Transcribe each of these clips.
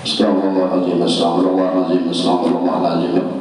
Astagfirullahaladzim, astagfirullahaladzim, astagfirullahaladzim.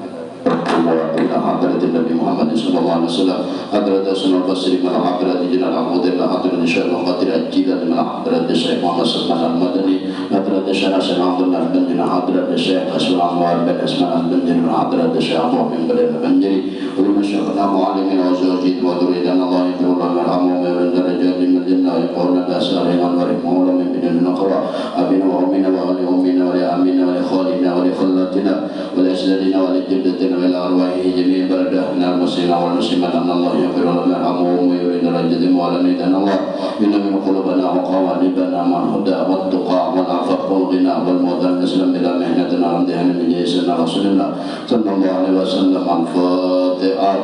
إلى حضرة النبي محمد صلى الله عليه وسلم حضرة سنة البصري من حضرة جنة العمود إلى حضرة الشيخ القادر الجيلاني من حضرة الشيخ محمد سلمان المدني حضرة الشيخ حسن عبد الله البنجري من حضرة الشيخ أسماء أنوار بن أسماء البنجري من حضرة الشيخ أبو من بن البنجري ولمن شيخنا معلمين وزوجين وذريتنا الله يغفر لهم ويرحمهم من درجات من الجنة ويقولنا بأسرارهم ونورهم من بين النقرة أبينا وأمنا وأولي أمنا ولأمنا ولخالنا ولخلاتنا ولأجدادنا ولجدتنا ولأرواحه جميع بلدنا المسلمين والمسلمات أن الله يغفر لهم ويرحمهم ويريد رجدهم ولندنا الله إن من قلوبنا وقوالبنا مع الهدى والتقى والعفاف والغنى والموتى نسلم بلا مهنتنا وامتحان من جيسنا رسول الله صلى الله عليه وسلم. الفاتحة.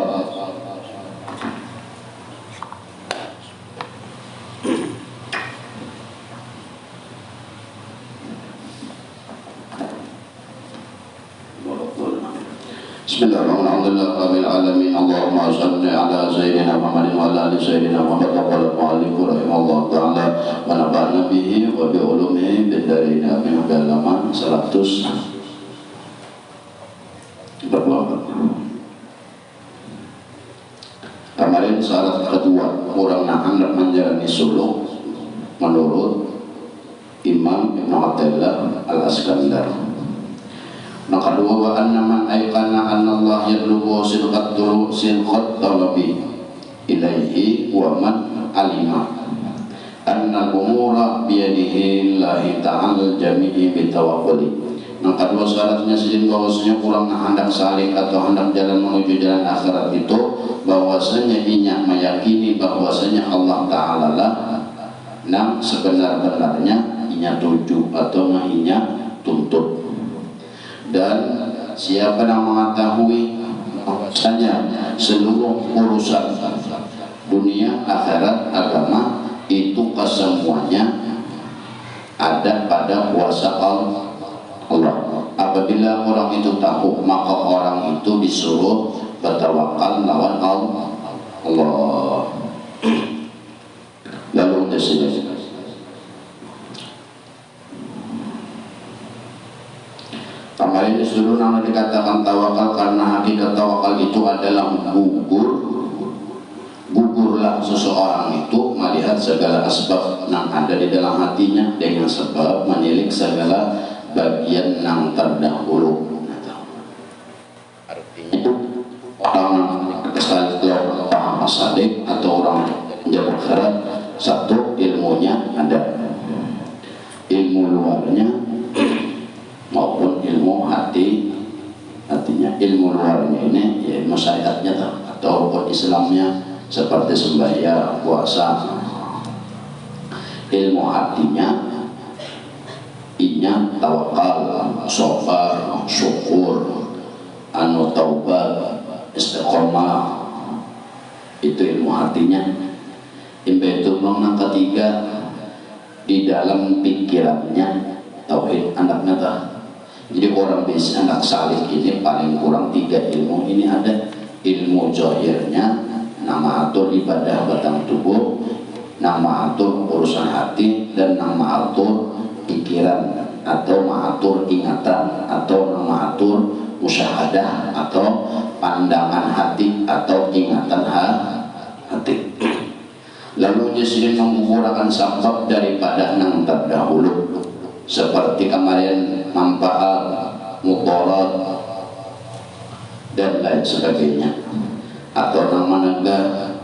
Bismillahirrahmanirrahim. Allahumma salli ala sayyidina Muhammadin wa ala ali sayyidina Muhammad wa ala alihi rahimahullah ta'ala wa nafa'na bihi wa bi ulumihi bid darin amin. Halaman 100 berapa? Kemarin syarat kedua orang nahan dan menjalani suluk menurut Imam Ibn Athaillah Al-Askandar. Maka kedua wa anna man ayqana anna Allah yadlubu silqat talabi ilaihi wa man alima anna umura biyadihi Allahi ta'ala jami'i bitawakkuli. Maka kedua syaratnya sejin bahwasanya kurang hendak salik atau hendak jalan menuju jalan akhirat itu bahwasanya inya meyakini bahwasanya Allah Ta'ala lah nam sebenar-benarnya inya tuju atau inya tuntut. Dan siapa yang mengetahui bahwasanya seluruh urusan dunia, akhirat, agama itu kesemuanya ada pada kuasa Allah. Apabila orang itu tahu, maka orang itu disuruh bertawakal lawan Allah. Lalu disini kemarin disuruh nama dikatakan tawakal karena hakikat tawakal itu adalah gugurlah seseorang itu melihat segala asbab yang ada di dalam hatinya dengan sebab menilik segala bagian yang terdahulu. Artinya orang sekali paham masadik atau orang menjadi akhirat, satu ilmunya ada, ilmu luarnya maupun ilmu hatinya. Ilmu luarnya ini ya ilmu syariatnya atau rukun Islamnya seperti sembahyang, puasa. Ilmu hatinya inya tawakal, sabar, syukur, taubat, istiqomah. Itu ilmu hatinya. Itu yang ketiga di dalam pikirannya tauhid anaknya. Jadi orang bisa anak salih ini paling kurang 3 ilmu ini ada. Ilmu zahirnya, nama atur ibadah batang tubuh, nama atur urusan hati, dan nama atur pikiran atau mengatur ingatan atau nama atur musyahadah atau pandangan hati atau ingatan hati. Lalu disini mengukurkan sebab daripada yang terdahulu seperti kemarin manfaat, mudarat dan lain sebagainya. Atau nama negara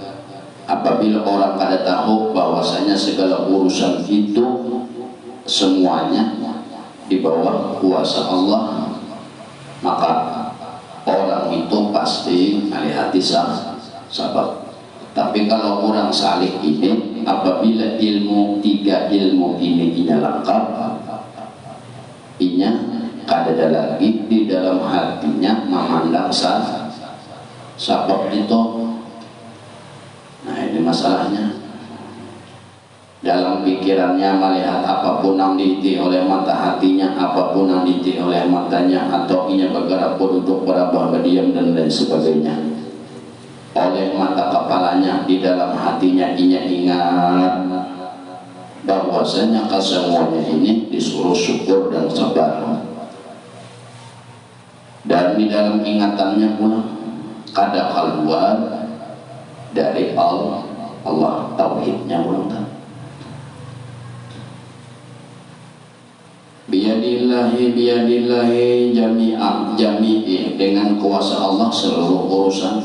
apabila orang kada tahu bahwasanya segala urusan itu semuanya di bawah kuasa Allah, maka orang itu pasti melihat sabab. Tapi kalau orang salih ini apabila 3 ilmu ini lengkap, inya kada lagi di dalam hatinya memandang sabab itu. Nah ini masalahnya. Dalam pikirannya melihat apapun yang diiti oleh mata hatinya, apapun yang diiti oleh matanya, atau inya bergerak duduk berabah berdiam dan lain sebagainya. Oleh mata kepalanya di dalam hatinya inya ingat bahwasanya kesemuanya ini disuruh syukur dan sabar. Dan di dalam ingatannya pula kada keluar dari Allah tauhidnya pula. Biyadillahi jami'i, dengan kuasa Allah seluruh urusan.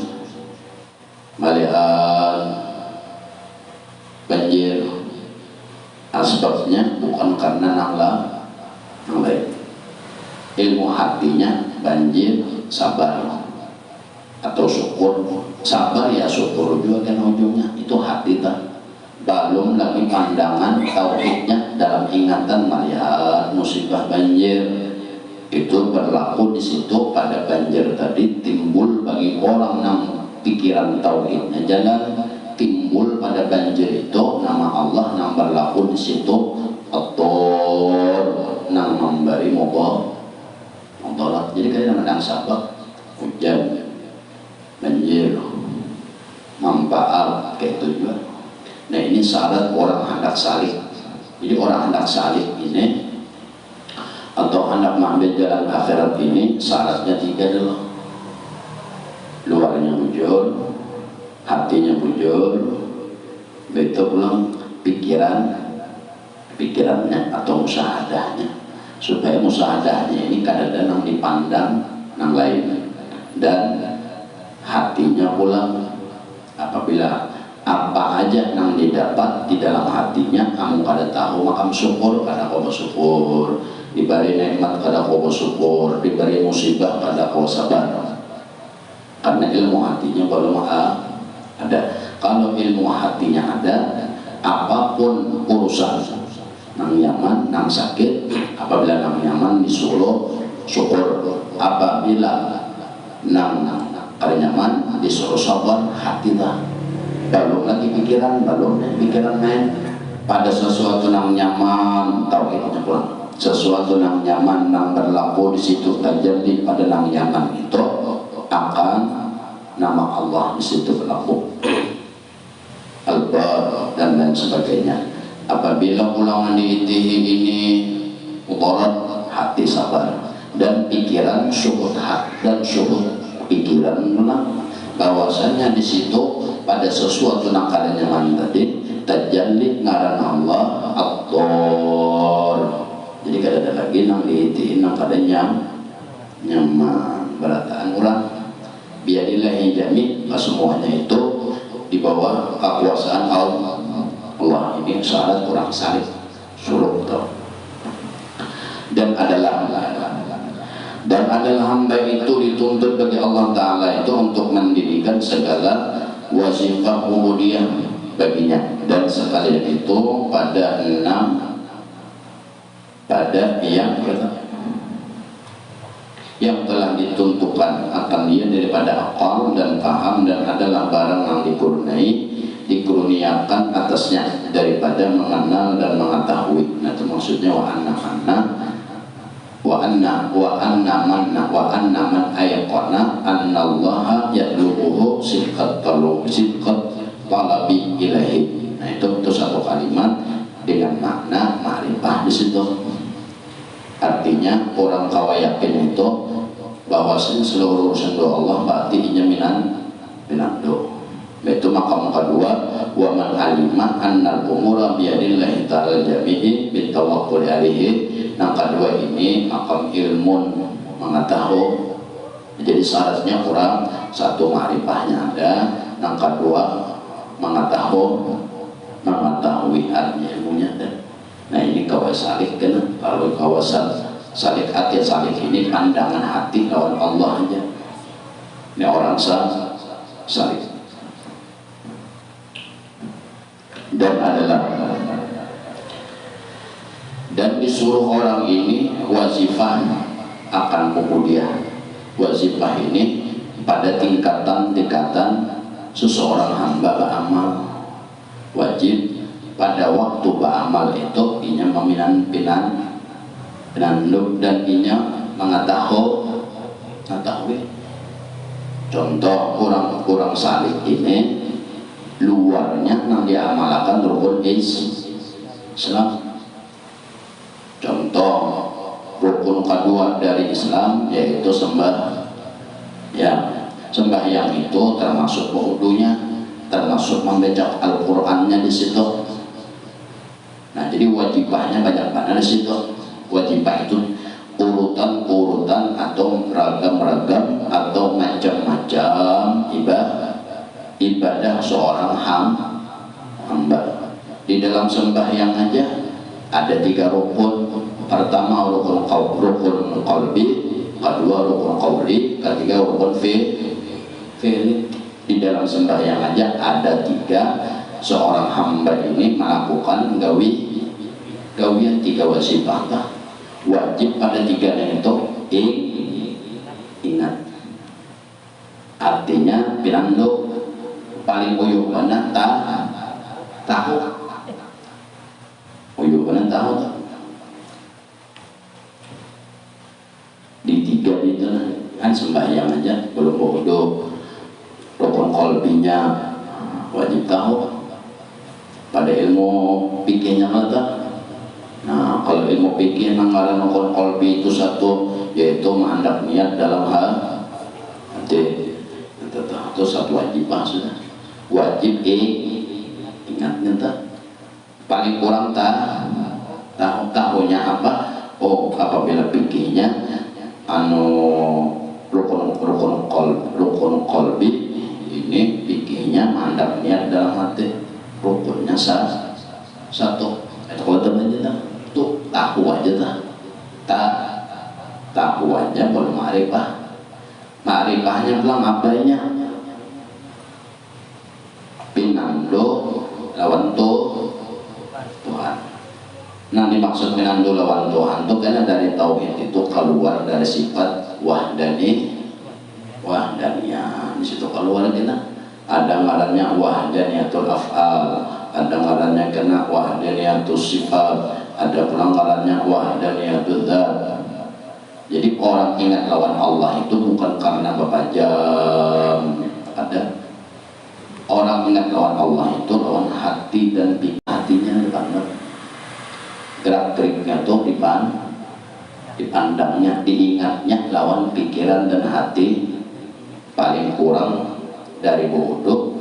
Malihat banjir asbabnya bukan karena nang lain. Ilmu hatinya banjir sabar atau syukur. Sabar ya syukur juga kan ujungnya itu hati tak. Belum lagi pandangan tauhidnya dalam ingatan melihat musibah banjir itu berlaku di situ. Pada banjir tadi timbul bagi orang yang pikiran tauhidnya jalan, timbul pada banjir itu nama Allah yang berlaku di situ, At-Tur yang memberi mudarat. Jadi kalian menang sabak hujan banjir manfaat kayak itu juga. Nah ini syarat orang hendak salih. Jadi orang hendak salih ini atau hendak mengambil jalan akhirat ini syaratnya 3 dulu. Luarnya bujur, hatinya bujur, betul pulang pikirannya atau musahadahnya, supaya musahadahnya ini kadang-kadang dipandang yang lain, dan hatinya pula apabila apa aja yang didapat di dalam hatinya kamu kada tahu makam syukur kada kau bersyukur, diberi nikmat kada kau bersyukur, diberi musibah kada kau sabar, karena ilmu hatinya belum ada. Kalau ilmu hatinya ada, apapun urusan nang nyaman nang sakit, apabila nang nyaman disuruh syukur, apabila nang kada nyaman disuruh sabar, hati lah. Belum lagi pikiran main pada sesuatu yang nyaman tauhidnya pulang, sesuatu yang nyaman yang berlaku di situ terjadi pada yang nyaman itu akan nama Allah di situ berlaku, Al-Bar dan lain sebagainya. Apabila ulangan diitihi ini mudarat, hati sabar dan pikiran syukur, dan syukur pikiran pulang bahwasanya di situ pada sesuatu yang kada nyaman tadi terjadi ngaran Allah At-Tur. Jadi kada ada lagi nang diitiin nang kada nyaman berataan orang. Biyadillahi jami', semuanya itu di bawah kekuasaan Allah. Ini syarat orang salih suruh tahu. Dan adalah hamba itu dituntut bagi Allah Ta'ala itu untuk mendirikan segala wazifah ubudiyah baginya, dan sekalian itu pada yang telah ditentukan akan dia daripada akal dan paham, dan adalah barang yang dikurniakan atasnya daripada mengenal dan mengetahui. Nah itu maksudnya wa anna man ayqana anna Allah yadlubuhu sidqat talabi ilahi. Nah itu satu kalimat dengan makna ma'rifah di situ. Artinya orang kawa yakin itu bahwasanya seluruh urusan doa Allah berarti minang do. Itu makam kedua, wa man alima annal umura biyadillahi ta'ala jami'i bitawakkul alaihi. Yang kedua ini makam ilmu mengetahui. Jadi syaratnya orang satu ma'rifahnya ada, yang kedua mengetahui artinya ilmunya ada. Nah ini kawas salik kan, kalau kawasan salik hati, salik ini pandangan hati lawan Allah aja. Ini orang salik. Dan disuruh orang ini wazifah akan kemudian. Wazifah ini pada tingkatan seseorang hamba beramal wajib pada waktu beramal itu inya pinanduk dan inya mengetahui. Contoh kurang salih ini luarnya yang diamalkan rukun Islam. Contoh rukun kedua dari Islam yaitu sembahyang itu termasuk wudunya, termasuk membaca Al-Qur'annya di situ. Nah, jadi wajibahnya banyak mana di situ. Wajibah itu urutan-urutan atau ragam-ragam atau macam-macam ibadah seorang hamba. Di dalam sembahyang aja ada 3 rukun. Pertama rukun qalbi, kedua rukun qauli, ketiga rukun fi'li. Di dalam sembahyang aja ada 3. Seorang hamba ini melakukan gawian 3 wajibah. Wajib pada 3-nya itu ingat. Artinya pinando paling uyuh mana tahu. Uyuh mana tahu. Di 3 itu kan sembahyang aja belum wudu. Rukun qalbinya wajib tahu. Pada ilmu fikihnya mata. Nah, kalau ilmu fikih mengatakan rukun qalbi itu satu, yaitu menghendak niat dalam hati. Itu satu wajibah sudah. Wajib ingat nyata. Paling kurang tahunya apa? Oh, apabila fikihnya rukun qalbi ini fikihnya menghendak niat dalam hati. Rukunnya satu. Kalau teman-teman tuh tahu aja tahu aja belum ma'rifah. Ma'rifahnya bilang apanya? Pinando lawan Tuhan. Nah, dimaksud pinando lawan Tuhan itu karena dari tauhid itu keluar dari sifat wahdaniyah. Di situ keluar kita. Ada ngarannya wahdaniyatul af'al, ada ngarannya kena wahdaniyatus sifat, ada pula ngarannya wahdaniyatul dzat. Jadi orang ingat lawan Allah itu bukan karena berpajam. Ada orang ingat lawan Allah itu lawan hati dan hatinya dipanggil. Gerak-geriknya tuh dipandangnya, diingatnya lawan pikiran dan hati. Paling kurang dari wudu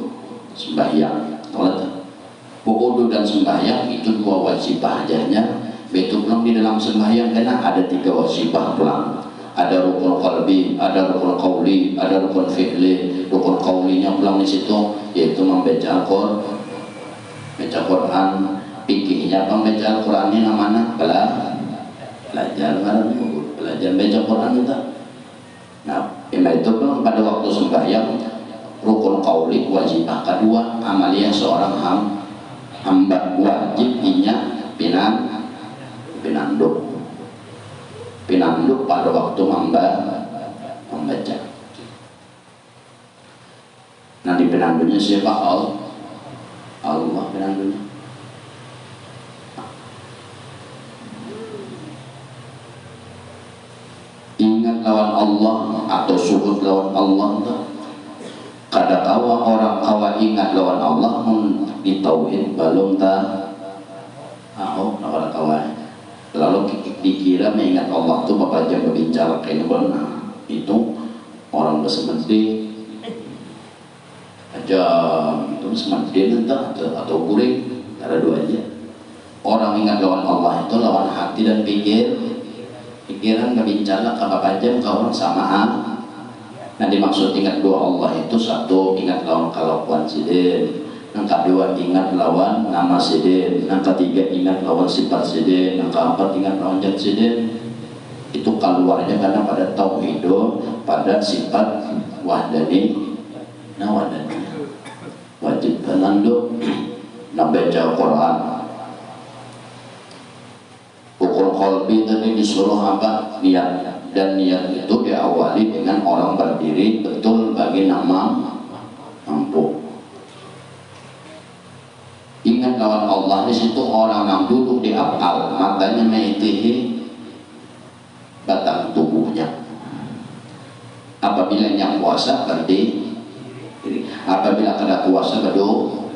sembahyang. Wudu dan sembahyang itu 2 wajibah ajanya. Betul belum di dalam sembahyang karena ada 3 wajibah pulang. Ada rukun qalbi, ada rukun qauli, ada rukun fi'li. Rukun qaulinya pulang di situ yaitu membaca Quran. Fikihnya membaca Al-Qur'an ini namanya belajar baca Quran itu. Nah, itu pun pada waktu sembahyang rukun qauli wajibah kedua amaliyah seorang hamba wajib pinanduk pada waktu membaca. Nah, di pinanduknya siapa? Allah pinanduknya. Ingat lawan Allah atau suhud lawan Allah tuh. Kada kawa orang kawa ingat lawan Allah di tauhid belum lawan kawa. Lalu dikira mengingat Allah tuh bapak jam berbicara kayak benar. Itu orang bersemedi aja itu semedi entah atau guring ada 2 aja. Orang ingat lawan Allah itu lawan hati dan pikiran berbicara ke bapak jam kawan samaan. Nah, dimaksud ingat 2 Allah itu 1 ingat lawan kalakuan sidin, yang kedua ingat lawan nama sidin, yang ketiga ingat lawan sifat sidin, yang keempat ingat lawan zat sidin. Itu keluarnya karena pada tauhid, pada sifat wahdani. Nah, wahdani wajib penanduk membaca Quran. Rukun qalbi tadi disuruh apa? Niat. Dan niat itu diawali dengan orang berdiri betul bagi nama mampu. Ingat lawan Allah di situ orang yang duduk di afal matanya meitihi batang tubuhnya. Apabila yang puasa berdiri, apabila kada puasa berduduk,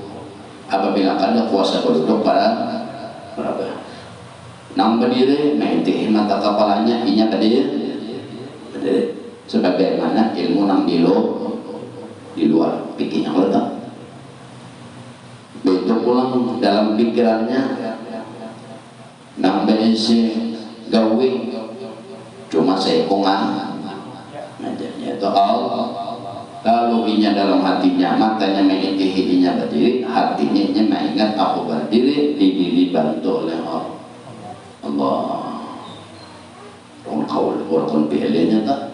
apabila kada puasa berduduk pada berapa nang berdiri mentih mata kepalanya inya berdiri sebagaimana ilmu nang di luar pikirnya letak begitu pulang dalam pikirannya nang besi gawe cuma sekongan najanya itu Allah lalu inya dalam hatinya matanya mengingat inya berdiri hatinya inya mengingat aku berdiri diri bantu oleh Allah orang pilihnya tak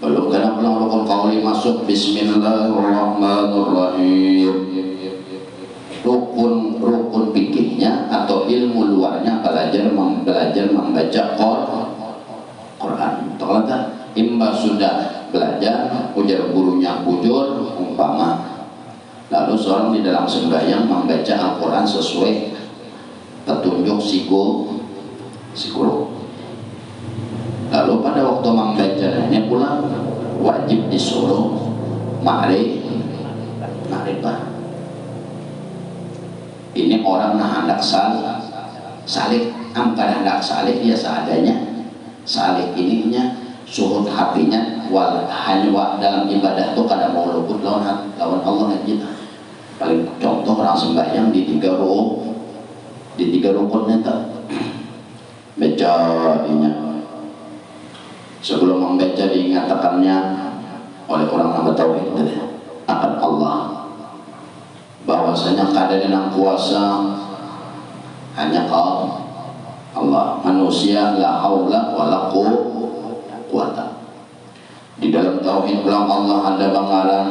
belum kena pulang rukun qauli masuk bismillahirrahmanirrahim rukun fikihnya atau ilmu luarnya belajar membaca Quran ternyata imba sudah belajar ujar gurunya bujur umpama lalu seorang di dalam sembahyang membaca Al-Quran sesuai petunjuk psikolog. Lalu pada waktu membacanya pula wajib disuruh ma'rifah. Ini orang nah hendak salih, angka hendak salih dia seadanya. Salih ininya surut hatinya hanya dalam ibadah itu kada mau luput lawan Allah aja. Paling contoh orang sembahyang di tiga rukun itu baca inya sebelum membaca diingatakannya oleh orang yang bertauhid akan Allah bahwasanya keadaan yang kuasa hanya Allah manusia la haula wala quwata di dalam tauhid bilang Allah ada banggalan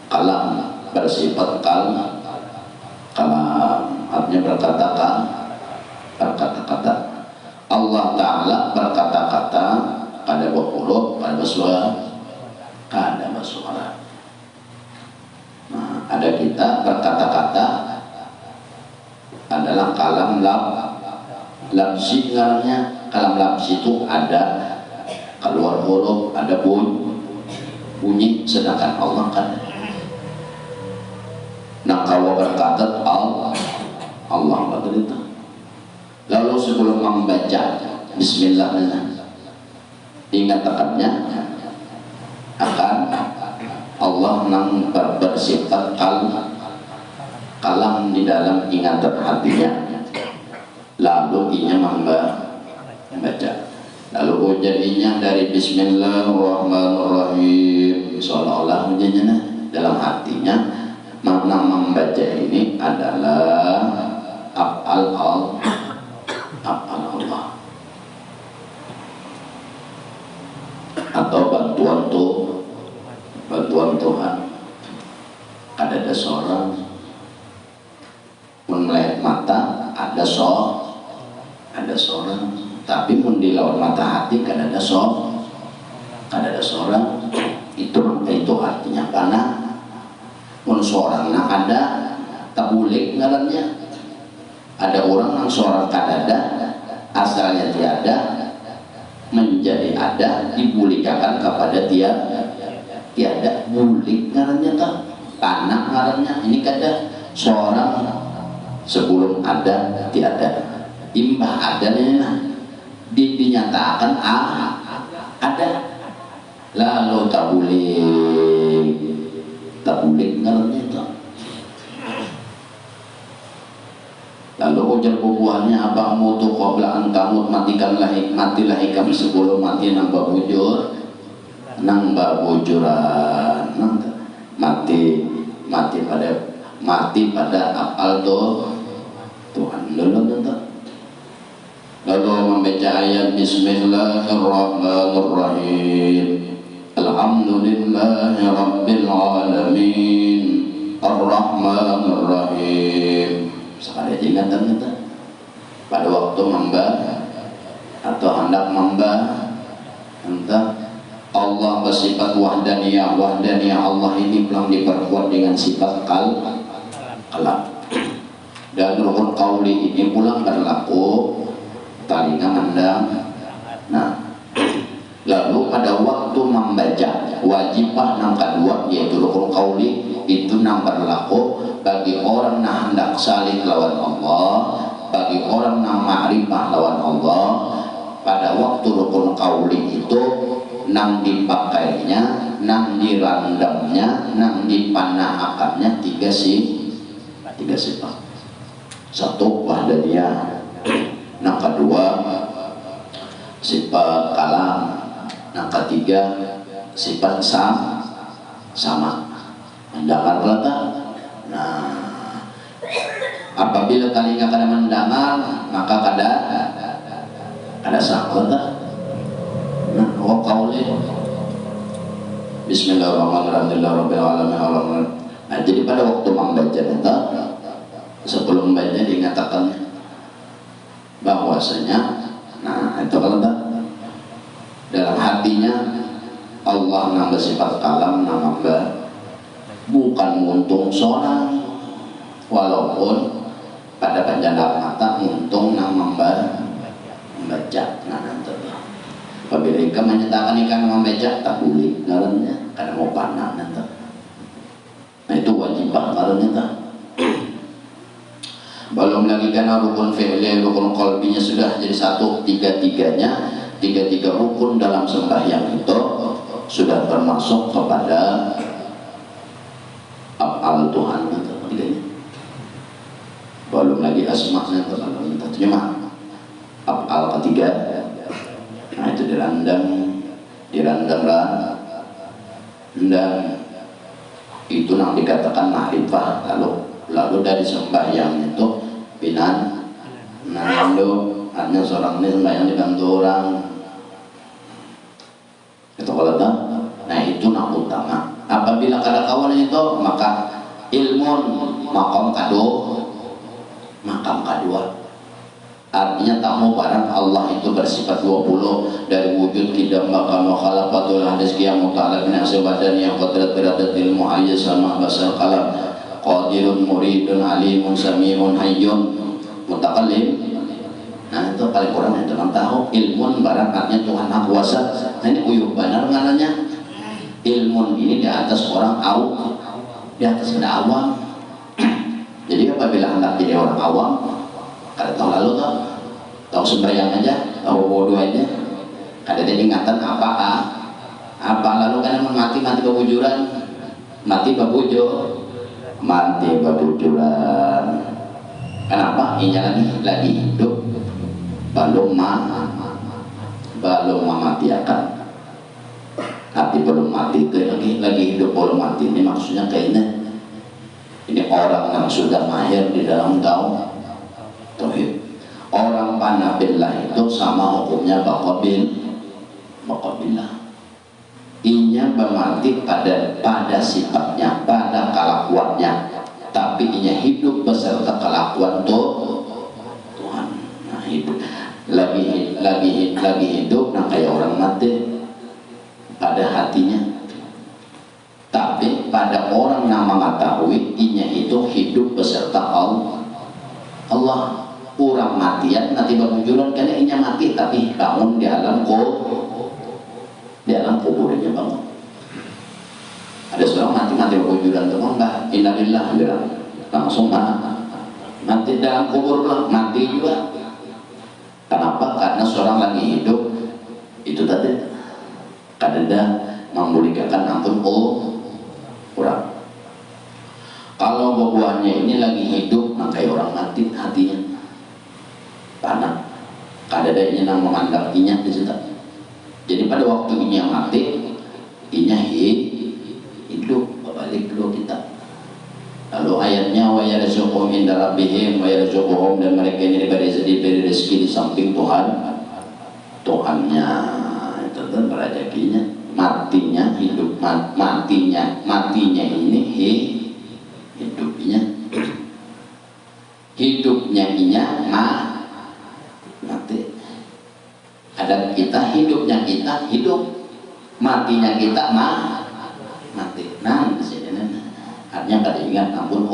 kalam bersifat kalam artinya berkata-kata Allah Ta'ala berkata-kata pada huruf pada bersuara nah, ada kita berkata-kata adalah kalam lamsi ngarannya kalam lamsi itu ada keluar huruf ada bunyi sedangkan Allah kan nah kalau berkata Allah betul itu lalu sebelum membaca bismillah ingatakannya akan Allah nang bersifat kalam di dalam ingatan hatinya lalu inya membaca lalu ujiannya dari bismillahirrahmanirrahim seolah-olah ujiannya dalam hatinya makna membaca ini adalah af'al Allah atau bantuan Tuhan. Ada seorang melihat mata ada seorang tapi mun di lawan mata hati kan ada seorang itu artinya karena mun seorang ada tabulik ngarannya ada orang yang seorang kadada asalnya tiada menjadi ada dibulikakan kepada tiada bulik ngarannya tak anak ngarannya ini kada seorang sebelum ada tiada imbah adanya dinyatakan ada lalu tabulik ngarannya tak lalu ujar bubuhannya abangmu tuh qabla an tamut matilah ikam sebelum mati nang babujur nang babujuran mati pada apal Tuhan lalu membaca ayat bismillahirrahmanirrahim alhamdulillahi rabbil alamin arrahmanirrahim sekali ingatan kita pada waktu atau hendak entah Allah bersifat wahdaniyah Allah ini belum diperkuat dengan sifat kalam dan rukun qauli ini pulang berlaku talinga mandang nah lalu pada waktu membaca wajibah yang kedua yaitu rukun qauli itu nang berlaku bagi orang yang hendak salih lawan Allah, bagi orang yang ma'rifah lawan Allah. Pada waktu rukun qauli itu nang dipakainya, nang dirandamnya, nang dipanahkannya tiga sifat. Satu wahdaniyah, yang kedua sifat kalam, yang ketiga sifat sama. Mendengar belaka. Nah, apabila kalinya kada mendengar, maka kada sangka. Nah, wa qauli Bismillahirrahmanirrahim. Nah, jadi pada waktu membaca itu, sebelum membaca dinyatakan bahwasanya, nah itu kalau dalam hatinya Allah nambah sifat kalam nambah bukan muntung seorang, walaupun pada panjang mata muntung nambah membaca. Nah nanti apabila ikan menyatakan ikan membaca tak boleh ngarannya karena mau panah nanti. Nah itu wajib ngarannya. Belum lagi karena rukun fi'li, rukun qalbinya sudah jadi satu, tiga rukun dalam sembahyang itu sudah termasuk kepada af'al Tuhan itu. Belum lagi asma'nya terjemah af'al ketiga. Nah itu dirandamlah, dan itu yang dikatakan ma'rifah. Lalu dari sembahyang itu binan lalu hanya seorang ini sembahyang dibantu orang itu kalau tak. Nah itu yang utama. Apabila kada kawan itu maka ilmun makam kedua. Artinya tamu barang Allah itu bersifat 20 dari wujud tidak maka khalaqatul hadis qiyamut ta'ala min asbadan yang qadrat biradatil muayyiz sama basal qalam qadirun muridun alimun samiun hayyun mutakallim. Nah itu paling kurang itu tahu ilmun barang artinya Tuhan Maha Kuasa. Nah ini uyuh benar ngananya. Ilmun ini di atas orang awam, di atas benda awam. Jadi apabila hendak jadi orang awam, kada tahu lalu tahu sembahyang aja, tahu wudu aja, kada ada ingatan apa lalu kan mati kebujuran, mati kebujuran. Kenapa? Ini lagi hidup, belum mati akan. Hati belum mati itu lagi hidup belum mati. Ini maksudnya kayaknya ini orang yang sudah mahir di dalam tauhid. Orang panabillah itu sama hukumnya baqabillah. Inya bermati pada sifatnya, pada kelakuannya, tapi inya hidup beserta kelakuan Tuhan. Nah hidup lagi hidup, nah kayak orang mati pada hatinya. Tapi pada orang yang mengetahui inya itu hidup beserta Allah. Orang matian nanti bermunculan karena inya mati tapi bangun di alam kuburnya bangun. Ada seorang mati bermunculan tuh enggak innalillah langsung mati dalam kubur lah, mati juga. Kenapa? Karena seorang lagi hidup itu tadi kadang memulihkan ampun orang. Kalau buahnya ini lagi hidup, nah kayak orang mati hatinya panah. Kadang-kadang yang memandang inya di situ. Jadi pada waktu inya mati, inya hidup balik dulu kita. Lalu ayatnya wa yarzuquhum inda rabbihim wa yarzuquhum, dan mereka ini diberi rezeki di samping Tuhannya. Itu kan rezekinya. Matinya hidup, matinya ini hidupnya inya mati. Ada kita hidupnya kita hidup, matinya kita mati. Nah artinya kada ingat ampun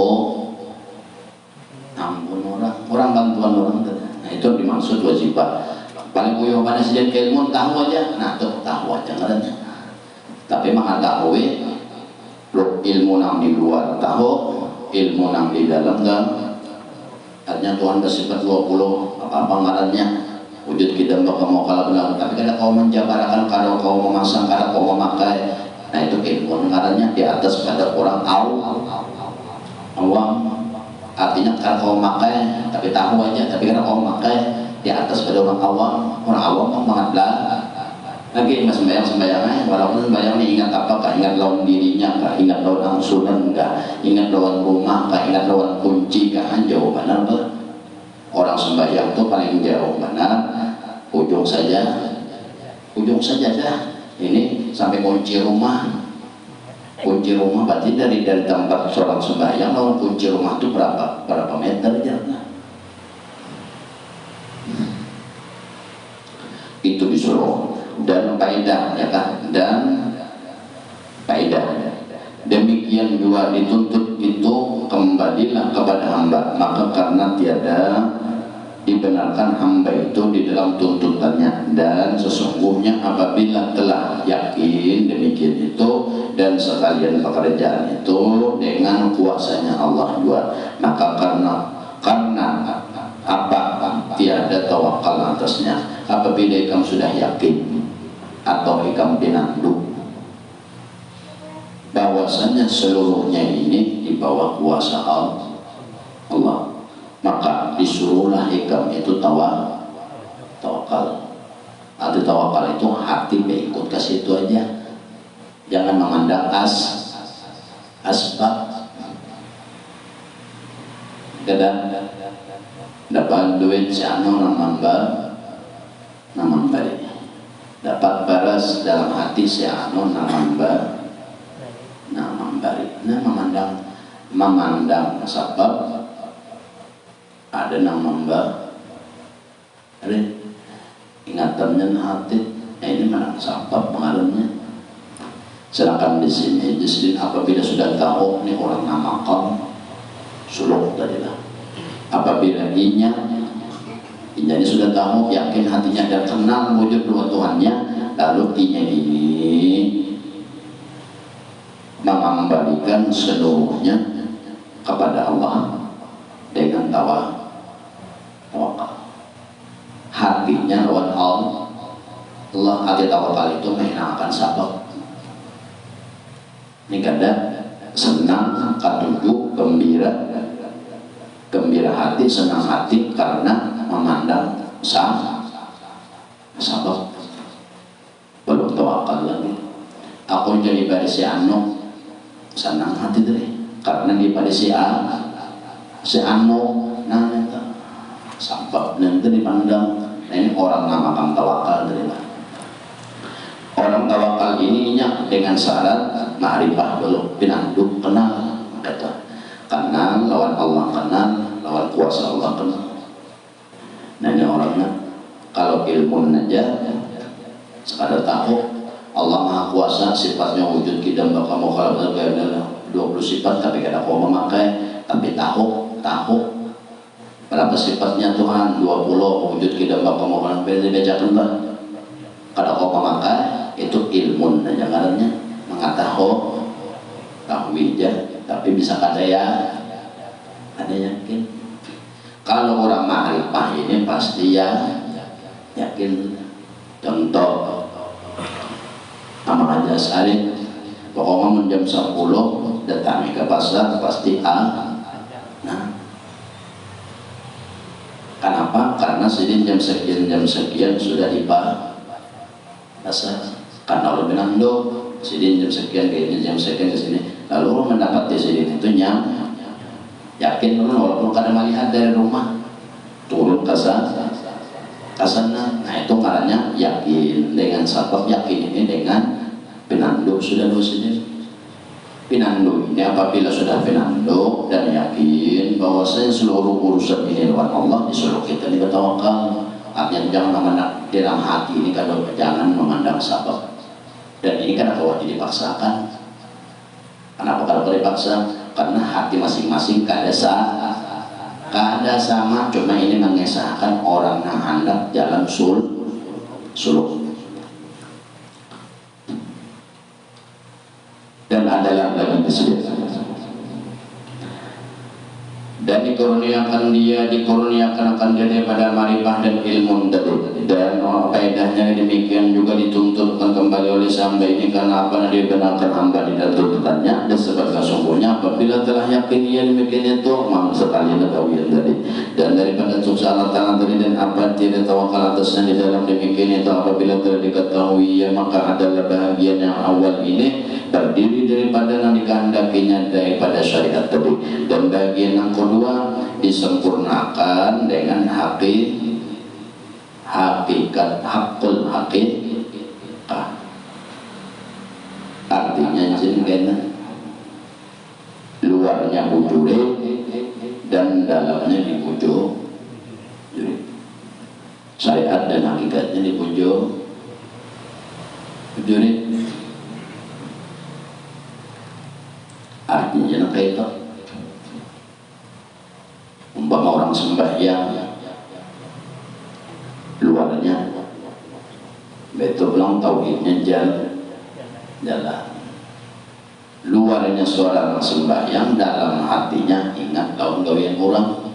orang bantuan orang. Nah itu dimaksud wajibah. Paling uyuh pada sejak ilmu tahu aja, nah tuh tahu aja ngaranya. Tapi mengetahui ilmu nang di luar tahu, ilmu nang di dalam kan. Artinya Tuhan bersifat 20 apa ngarannya wujud kita bakal mau kalah benar, tapi kada kau menjabarakan, kalau kau memasang, kada kau memakai. Nah itu ilmu ngarannya di atas pada orang awam. Artinya kada kau memakai tapi tahu aja, tapi kada kau memakai di atas pada orang awam. Orang awam banget lah lagi nggak sembayang walaupun sembayang ini ingat apa, kah ingat lawan dirinya, kah ingat lawan angsuran, kah ingat lawan rumah, kah ingat lawan kunci, kah jauh benar apa? Orang sembahyang tuh paling jauh benar ujung saja dah. Ini sampai kunci rumah berarti dari tempat sholat sembahyang lawan kunci rumah itu berapa meter jaraknya? Itu disuruh. Dan faedah ya kan, dan faedah demikian juga dituntut itu kembalilah kepada hamba, maka karena tiada dibenarkan hamba itu di dalam tuntutannya, dan sesungguhnya apabila telah yakin demikian itu dan sekalian pekerjaan itu dengan kuasanya Allah juga, maka karena apa tiada tawakal atasnya. Apabila kamu sudah yakin atau ikam pinandu bahwasanya seluruhnya ini di bawah kuasa Allah, maka disuruhlah ikam itu tawakal. Arti tawakal itu hati ikut ke situ aja, jangan memandang asbab. Kadang dapat duit si anu naman bari, dapat baras dalam hati si anu naman bari. Nah memandang sebab ada naman bari, ingatannya hati. Ini mana sebab pengaruhnya. Sedangkan di sini apabila sudah tahu ini orang namakal suluk tadi lah, apabila ini sudah tahu, yakin hatinya dan kenal wujud dua Tuhannya, lalu inya ini mengembalikan seluruhnya kepada Allah dengan tawakal. Hatinya lawan Allah. Hati tawakal itu menghinakan sabab. Ini kada senang, katuju, gembira hati, senang hati karena memandang sabab, belum tawakal lagi. Aku jadi pada si anu senang hati deh karena di pada si anu nah sabab nanti dipandang. Nah ini orang namakan tawakal dari mana? Orang tawakal ininya dengan syarat ma'rifah dulu, pinanduk, kenal, kata kenal lawan Allah, kenal lawan kuasa Allah, kenal. Nah ini orangnya kalau ilmu aja sekadar tahu Allah Maha Kuasa, sifatnya wujud kita bakal mau kalau ada 20 sifat tapi kada kau memakai, tapi tahu berapa sifatnya Tuhan 20 wujud kita bakal mau kalau dibacakan bah kada kau memakai, itu ilmu aja ngarannya mengatahu tahu aja tapi bisa kada ada yakin. Kalau orang ma'rifah ini pasti yakin. Contoh Amal Jasari pokoknya jam 10 datang ke pasar pasti nah kenapa? Karena sini jam sekian sudah pasar, karena Allah bilang sini jam sekian kayaknya jam sekian ke sini, lalu mendapat di sini itu yakin walaupun kadang melihat dari rumah turun ke sana. Nah itu karena yakin dengan sabab yakin ini dengan pinanduk sudah sendiri. Pinanduk ini apabila sudah pinanduk dan yakin bahwasanya seluruh urusan ini lewat Allah, disuruh kita ini bertawakal. Artinya jangan memandang dalam hati ini, jangan memandang sabab. Dan ini kan kalau dipaksakan. Kenapa kalau dipaksa? Karena hati masing-masing kada sama, cuma ini mengesahkan orang yang hendak jalan suluk. Dan ada dalam lagi disediakan. Dan dikurniakan dia akan dia daripada marifah dan ilmu tadi. Dan faedahnya demikian juga dituntutkan kembali oleh hamba ini karena apa? Dia benarkan hamba di dalam tuntutannya. Dan sebab sesungguhnya apabila telah yakin ia demikian itu maaf sekali ketahuan tadi. Dan daripada suksa Allah Ta'ala tadi dan apa tidak tawakal atasnya di dalam demikian itu apabila telah diketahui ya maka adalah bahagian yang awal ini terdiri daripada yang dikehendakinya daripada syariat tadi. Dan bagian yang kedua disempurnakan dengan hakikat hakul hakikah. Artinya jenengana luarnya bujure dan dalamnya dipujo. Syariat dan hakikatnya dipujo. Bujure artinya kayak itu. Umpama orang sembahyang luarnya betul bilang tauhidnya jalan. Luarnya seorang sembahyang, dalam hatinya ingat kaum gawian orang.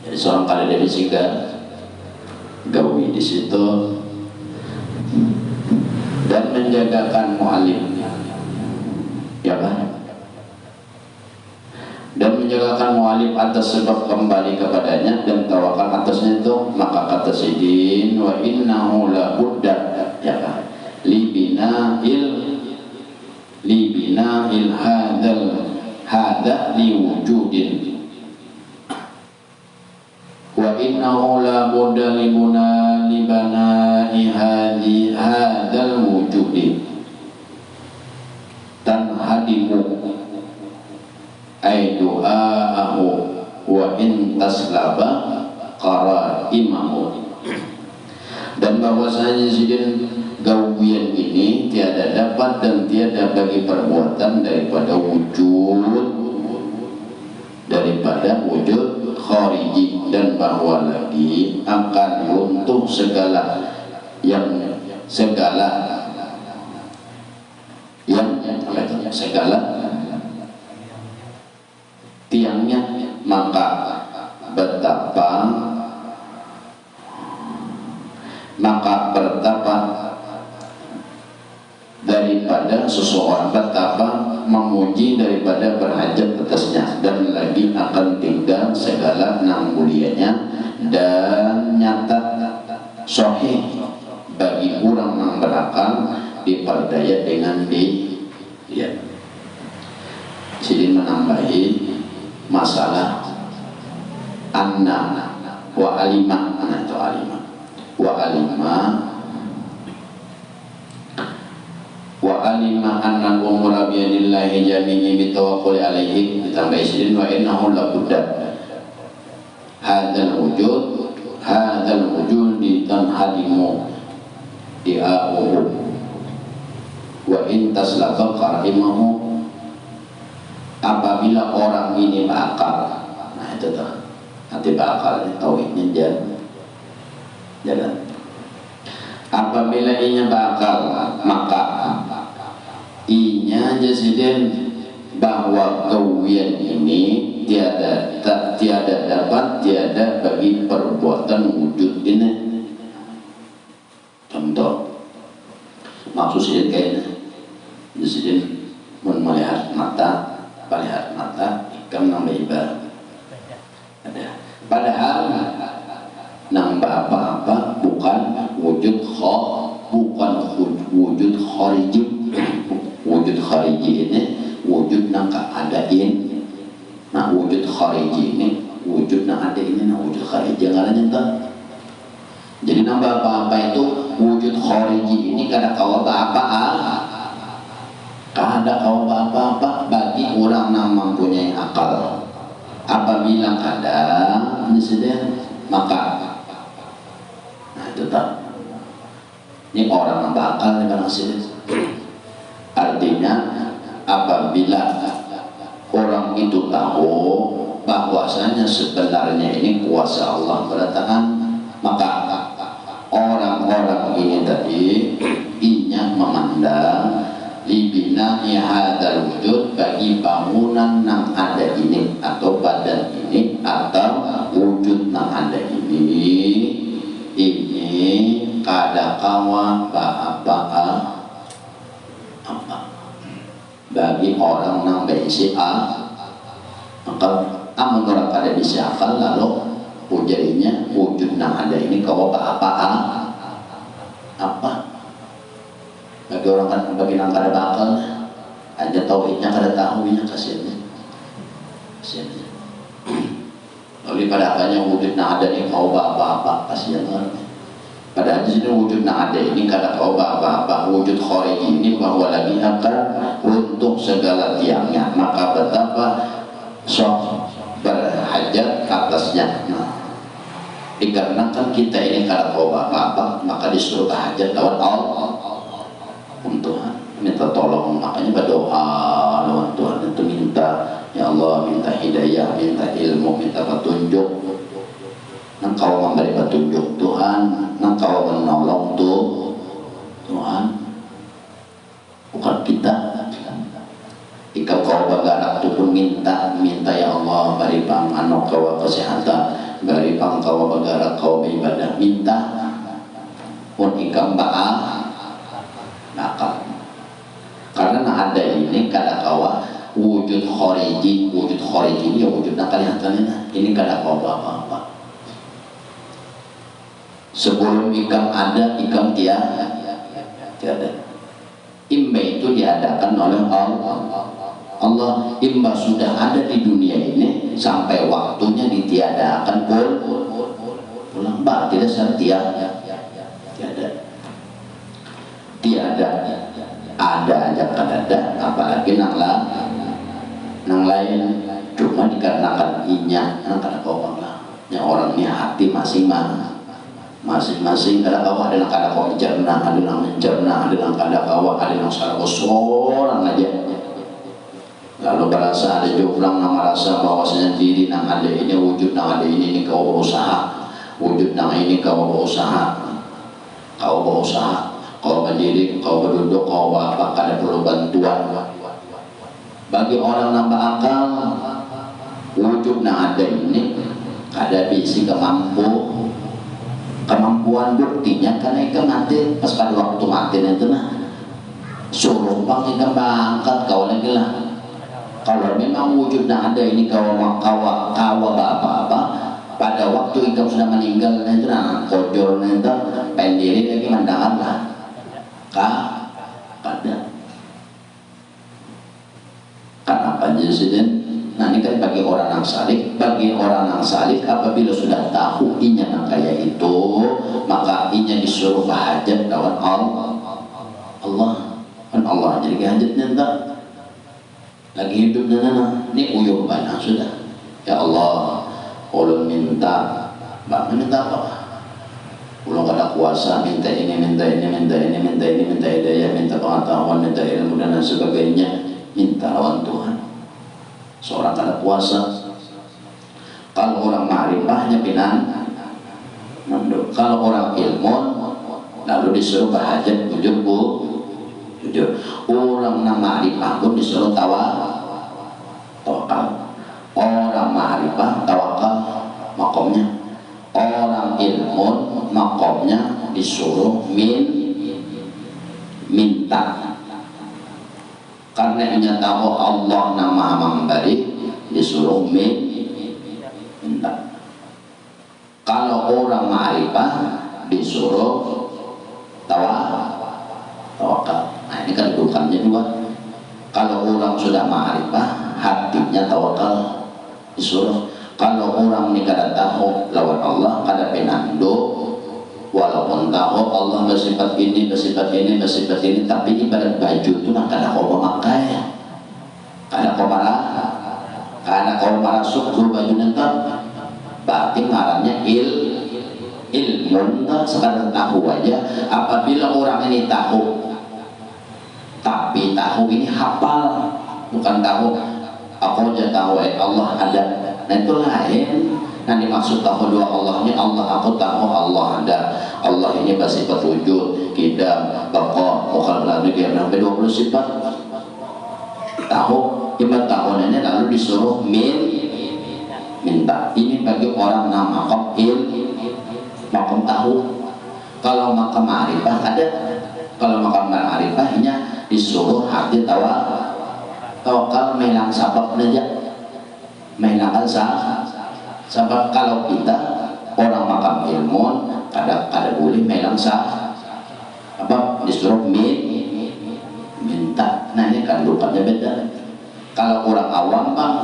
Jadi seorang kali dari siga gawi di situ dan menjagakan mu'alimnya, ya kan? Dan menjagakan mu'alif atas sebab kembali kepadanya dan tawakal atasnya itu, maka kata sidin wa innahu la budda, ya kan? Libina'il hadha liwujudin wa innahu la budda libana'i hadhal wujudin tanhadimu ay du'aahu wa in taslaba qaraimahu. Dan bahwasanya sidin gawian ini tiada dapat dan tiada bagi perbuatan daripada wujud khariji, dan bahwa lagi akan runtuh segala tiangnya, maka betapa daripada seseorang memuji daripada berhajat atasnya, dan lagi akan tinggal segala nang mulianya, dan nyata sahih bagi orang yang berakal diperdaya dengan dia. Jadi menambahi masalah anna wa alima, atau alima wa alima anna umura biyadillahi jami'i bitawakkuli alaihi, ditambah sidin wa innahu la budda hadzal wujud ditanhadimu di'a'uhu wa in taslaka qarimahu, apabila orang ini berakal. Nah itu tuh, nanti berakal tauhidnya jalan. Apabila inya berakal, maka inya jasiden bahwa gawian ini tiada dapat, tiada bagi perbuatan wujud ini. Contoh maksudnya kayaknya jasiden melihat mata ikam nambah ibarat ada, padahal nambah apa-apa bukan wujud khariji. Wujud khariji ini wujud nang adain. Nah wujud khariji ini wujud nang ada ini, nah wujud khariji nggak ada. Jadi nambah apa-apa itu wujud khariji ini kada kau apa-apa bagi orang yang mempunyai akal. Apabila kadang disediakan maka nah itu tak, ini orang yang bakal nih kan hasilnya. Artinya apabila orang itu tahu bahwasanya sebenarnya ini kuasa Allah berdatangan, maka orang-orang ini tadi inya memandang ada ini atau badan ini atau wujud nang ada ini kada kawa apa bagi orang nang berisi maka menurut ada di akal lalu ujainya wujud nang ada ini kawa apa bagi orang kan bagi nang kada bakal ada tauhidnya kada tahunya kasihannya lalu pada apanya wujud nang ada ini kawa apa kasihan orang. Pada hadis ini wujud nang ada ini kada kau apa wujud khariji ini bahwa lagi akan untuk segala tiangnya, maka betapa sok berhajat atasnya. Dikarenakan kita ini kada kau apa maka disuruh hajat lawan Allah Tuhan, minta tolong, makanya berdoa lawan Tuhan itu minta ya Allah, minta hidayah, minta ilmu, minta petunjuk. Engkau memberi petunjuk Tuhan, engkau menolong Tuhan, bukan kita. Jika kau bergerak tu pun minta ya Allah beri pang anak kau kesehatan, beri pang kau bergerak kau beribadah, minta pun ikam nakal. Karena ada ini kada kawa wujud khariji ini ya wujud nakal ini kada kawa apa-apa. Sebelum ikam ada, ikam tiada. Imba itu diadakan oleh Allah. Imba sudah ada di dunia ini sampai waktunya ditiadakan pulang. Tidak tiada. Ada aja kan ada, apalagi nang lain. Cuma dikarenakan inya, karena kau lah. Yang orangnya hati masing-masing kada kawa ada yang kada kawa mencerna, ada yang mencerna, ada yang kada kawa, ada yang salah seorang aja. Lalu berasa ada juga orang merasa bahwasanya diri nang ada ini wujud nang ada ini kau berusaha, wujud nang ini kau berusaha, kau berdiri, kau berduduk, kau apa kada perlu bantuan. Bagi orang nambah akal, wujud nang ada ini kada bisi kemampuan buktinya karena ikan mati pas pada waktu mati itu suruh bang ikan bangkat kau lagi lah. Kalau memang wujud ada ini kawa apa pada waktu ikan sudah meninggal itu kojol itu pendiri lagi mendangan lah kada kenapa jadi nah ini kan bagi orang yang salik apabila sudah tahu inya yang kaya itu maka inya disuruh berhajat lawan Allah kan Allah jadi hajatnya entah lagi hidup ini uyuh banyak sudah ya Allah ulun minta apa ulun kada kuasa minta ini minta hidayah, minta pengetahuan, minta ilmu dan sebagainya, minta lawan Tuhan. Seorang kada puasa. Kalau orang ma'rifahnya pinan, kalau orang ilmu lalu disuruh berhajat jujur. Orang ma'rifah pun disuruh tawakal. Orang ma'rifah tawakal makomnya. Orang ilmu makomnya disuruh minta. Karena ia tahu Allah nama memberi disuruh minta. Kalau orang ma'rifah disuruh tawakal. Nah ini kan bukannya dua. Kalau orang sudah ma'rifah hatinya tawakal disuruh. Kalau orang ini kada tahu lawan Allah kada penando walaupun tahu Allah bersifat ini tapi ibarat baju itu nak kada kau memakai kada kau marah suku baju nanti berarti ngarannya ilmu sekadar tahu aja. Apabila orang ini tahu tapi tahu ini hafal bukan tahu aku aja tahu Allah ada, nah itu lain. Nah dimaksud tahu dua Allahnya, Allah aku tahu Allah ada, Allah ini bersifat wujud, kidam, baqa, mukhal, lagi sampai 20 sifat. Tahu, iman tahu ini lalu disuruh minta. Ini bagi orang yang makam makam tahu. Kalau makam ma'rifah ada. Kalau makam ma'rifahnya disuruh hati tawakal melang sabab saja, melangkan sabab. Kalau kita orang makam ilmu kada boleh melang apa disuruh minta. Nah ini kandungannya beda. Kalau orang awam bang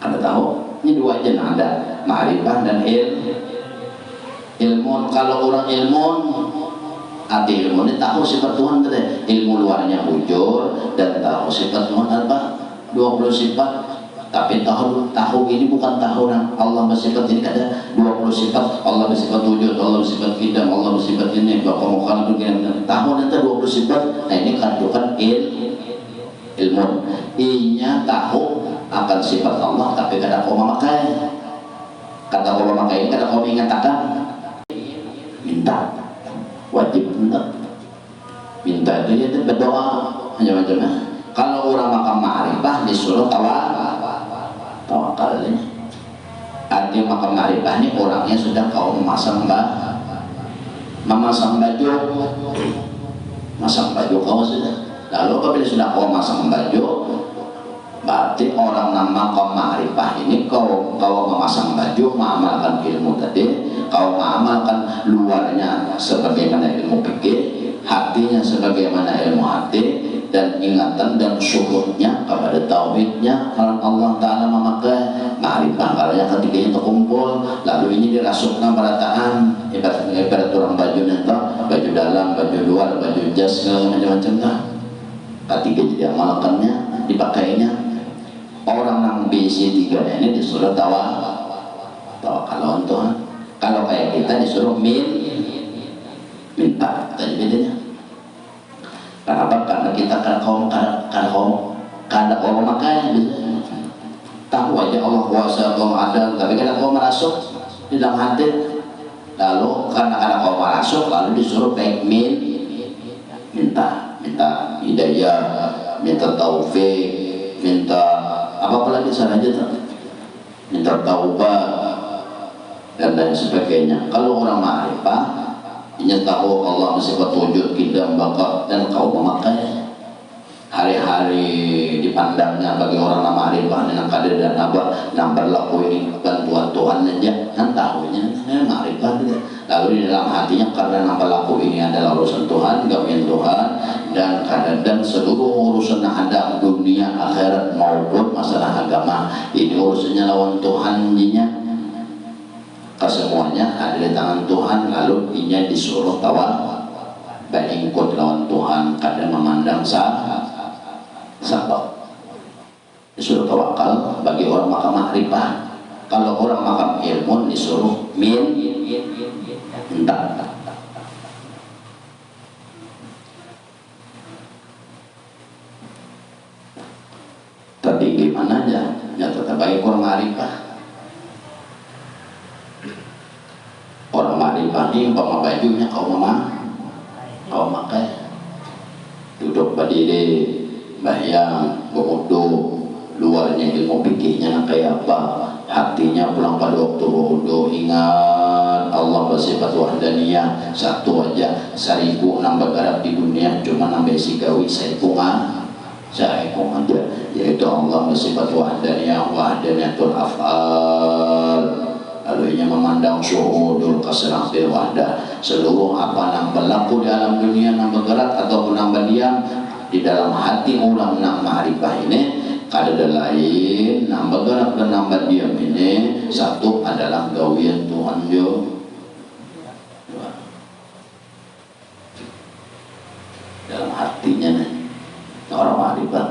ada tahu ini dua aja ada ma'rifah dan ilmu. Kalau orang ilmu arti ilmu ini tahu sifat Tuhan tadi. Ilmu luarnya bujur dan tahu sifat Tuhan apa 20 sifat. Tapi tahu ini bukan tahu Allah bersifat ini ada 20 sifat. Allah bersifat wujud, Allah bersifat qidam, Allah bersifat ini bahwa mukhal begini. Tahu nanti 20 sifat. Nah ini kandungan ilmu. Inya tahu akan sifat Allah tapi kada kau memakai. Kata kau memakai kada kau mengatakan minta. Wajib minta itu ya berdoa macam-macam. Kalau orang makam ma'rifah disuruh tawakal. Artinya makam ma'rifah ini orangnya sudah kau memasang baju kau sudah. Lalu apabila sudah kau masang baju, berarti orang nama makam ma'rifah ini kau memasang baju, mengamalkan ilmu tadi, kau mengamalkan luarnya sebagaimana ilmu fikih, hatinya sebagaimana ilmu hati, dan ingatan dan syukurnya kepada tauhidnya karena Allah Ta'ala memakai ma'rifah. Kalau yang ketiganya terkumpul lalu ini dirasukkan perataan ibarat orang baju nanti, baju dalam, baju luar, baju jas, segala macam-macam lah. Ketiga jadi amalkannya, dipakainya. Orang yang BC3 ini disuruh tawakal Tuhan. Kalau kayak kita disuruh minta. Tadi bedanya. Kenapa? Karena kita kada kau memakai. Tahu aja Allah kuasa, Allah ada, tapi kada kau merasuk di dalam hati. Lalu karena kada kau merasuk, lalu disuruh baik minta hidayah, minta taufik, minta apa lagi saja minta taubat dan lain sebagainya. Kalau orang ma'rifah dia tahu Allah bersifat wujud, qidam, baqa, dan kau memakai hari-hari dipandangnya bagi orang ma'rifah dengan kader dan apa yang berlaku ini bantuan Tuhan aja kan tahunya ma'rifah. Lalu di dalam hatinya karena yang berlaku ini adalah urusan Tuhan, gawian Tuhan, dan kadang dan seluruh urusan yang ada dunia akhirat maupun masalah agama ini urusannya lawan Tuhan jinya. Kesemuanya ada di tangan Tuhan. Lalu inya disuruh berikut lawan Tuhan kadang memandang sabab. Disuruh tawakal bagi orang makam ma'rifah. Kalau orang makam ilmu disuruh minta. Tapi gimana aja ya tetap baik orang ma'rifah. Orang ma'rifah ini umpama bajunya kau makai, duduk berdiri, bayang, berwudu, luarnya ilmu fikihnya kayak apa, hatinya pulang pada waktu wudu ingat Allah bersifat wahdaniyah satu aja. 1000 nambah garap di dunia cuma nambah sigawi saya aja, yaitu Allah bersifat wahdaniyatul af'al. Lalu ia memandang syuhudul kasrah bil wahdah, seluruh apa yang berlaku di alam dunia yang bergerak ataupun yang berdiam di dalam hati orang yang ma'rifah ini kada lain yang bergerak dan yang berdiam ini satu adalah gawian Tuhan jo. Dalam hatinya nih orang ma'rifah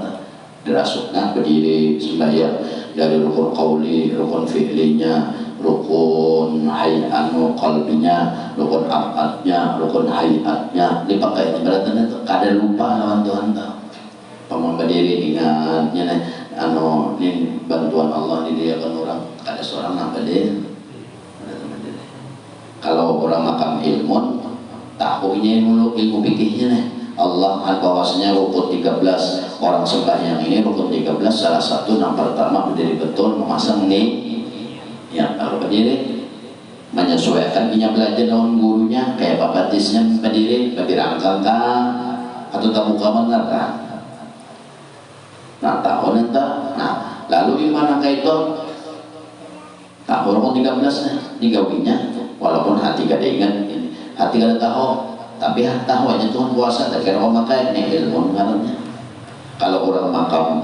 dirasukkan berdiri sembahyang dari rukun qauli, rukun fi'linya, rukun hay'anu qalbinya, rukun af'adnya, rukun hay'atnya dipakai. Berarti itu kada lupa lawan Tuhan tahu. Paman berdiri ingatnya nih ini bantuan Allah di dia kan orang kada seorang nak berdiri. Kalau orang makam ilmu tahunya ilmu fikihnya nih Allah bahwasanya rukun 13 orang sembahyang ini, rukun 13 salah satu yang pertama berdiri betul, memasang nih ya, kalau berdiri menyesuaikan punya belajar dengan gurunya, kayak bapatisnya berdiri rangkang atau tak muka benar kan. Nah tahun entah, nah lalu gimana kayak itu tahun rukun 13 digawinya, walaupun hati gak ada ingat, hati gak ada tahu, tapi tahu aja Tuhan puasa. Tapi kalau maka ini ilmu namanya. Kalau orang makam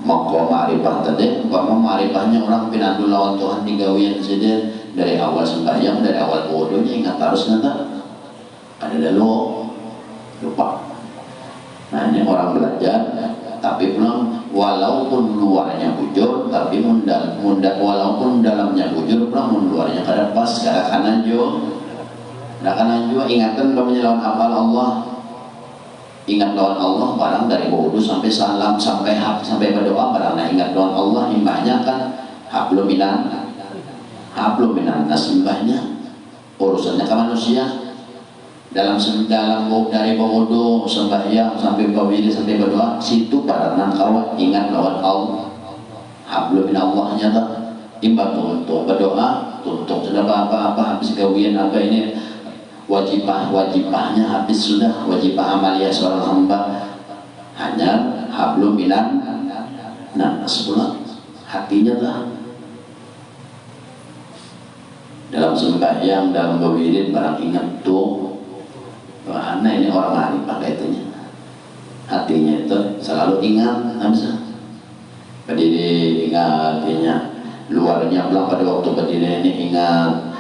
mako ma'rifah tadi, umpama ma'rifahnya orang pinandu lawan Tuhan digawian saja dari awal sembahyang, dari awal wudunya, ingat harus nanti ada lalu lupa. Nah ini orang belajar, tapi pulang walaupun luarnya bujur, tapi walaupun dalamnya bujur, pulang luarnya kada pas, kada kanan jo. Nah kanan juga ingatan kamu lawan amal Allah, ingat lawan Allah barang dari wudu sampai salam sampai berdoa barang. Nah ingat lawan Allah imbahnya kan hablum minan nas, imbahnya urusannya ke manusia dalam dari wudu sembahyang sampai bawili sampai berdoa, situ barang kawan ingat lawan Allah, hablum minallahnya tak imbah tuntung berdoa, tuntung sudah apa habis gawian apa ini wajibahnya habis sudah, wajibah amalia seorang hamba hanya hablum minan nas pula hatinya lah dalam sembahyang, dalam berwirid barang ingat tuh karena ini orang arif kaitannya, hatinya itu selalu ingat, bisa berdiri ingat hatinya, luarnya bilang pada waktu berdiri ini ingat,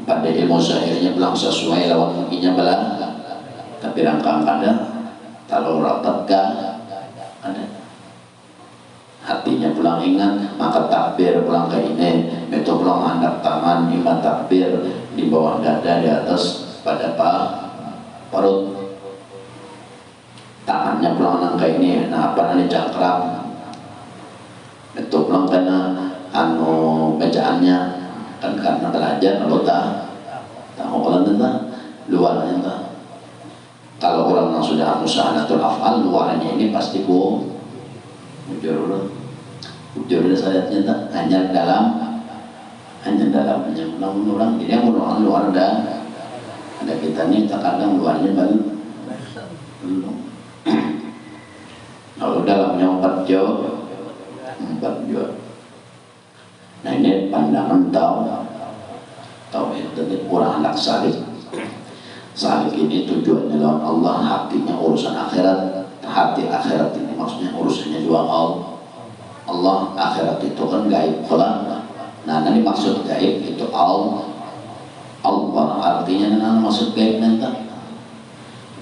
pada ilmu zahirnya bilang sesuai lawan mungkinnya belah, tapi rangkang ada kalau rapat ada hatinya pulang ingat, maka takbir pulang ke ini itu pulang mandap tangan iman takbir di bawah dada, di atas pada perut, tangannya pulang nang ke ini, nah apa nanti cakram itu pulang kena bacaannya kan karena belajar kalau tahu kalau tentang luarnya tak. Kalau orang yang sudah musahanatul afal, luarnya ini pasti bujur saya tak hanya dalamnya orang ini yang luar ada kita nih terkadang luarnya belum kalau dalamnya 4 jauh. Nah ini pandangan tahu itu kurang anak salik ini tujuannya lawan Allah, hatinya urusan akhirat, hati akhirat ini maksudnya urusannya juga Allah. Akhirat itu kan gaib pula. Nah nanti maksud gaib itu Allah artinya nah maksud gaib nanti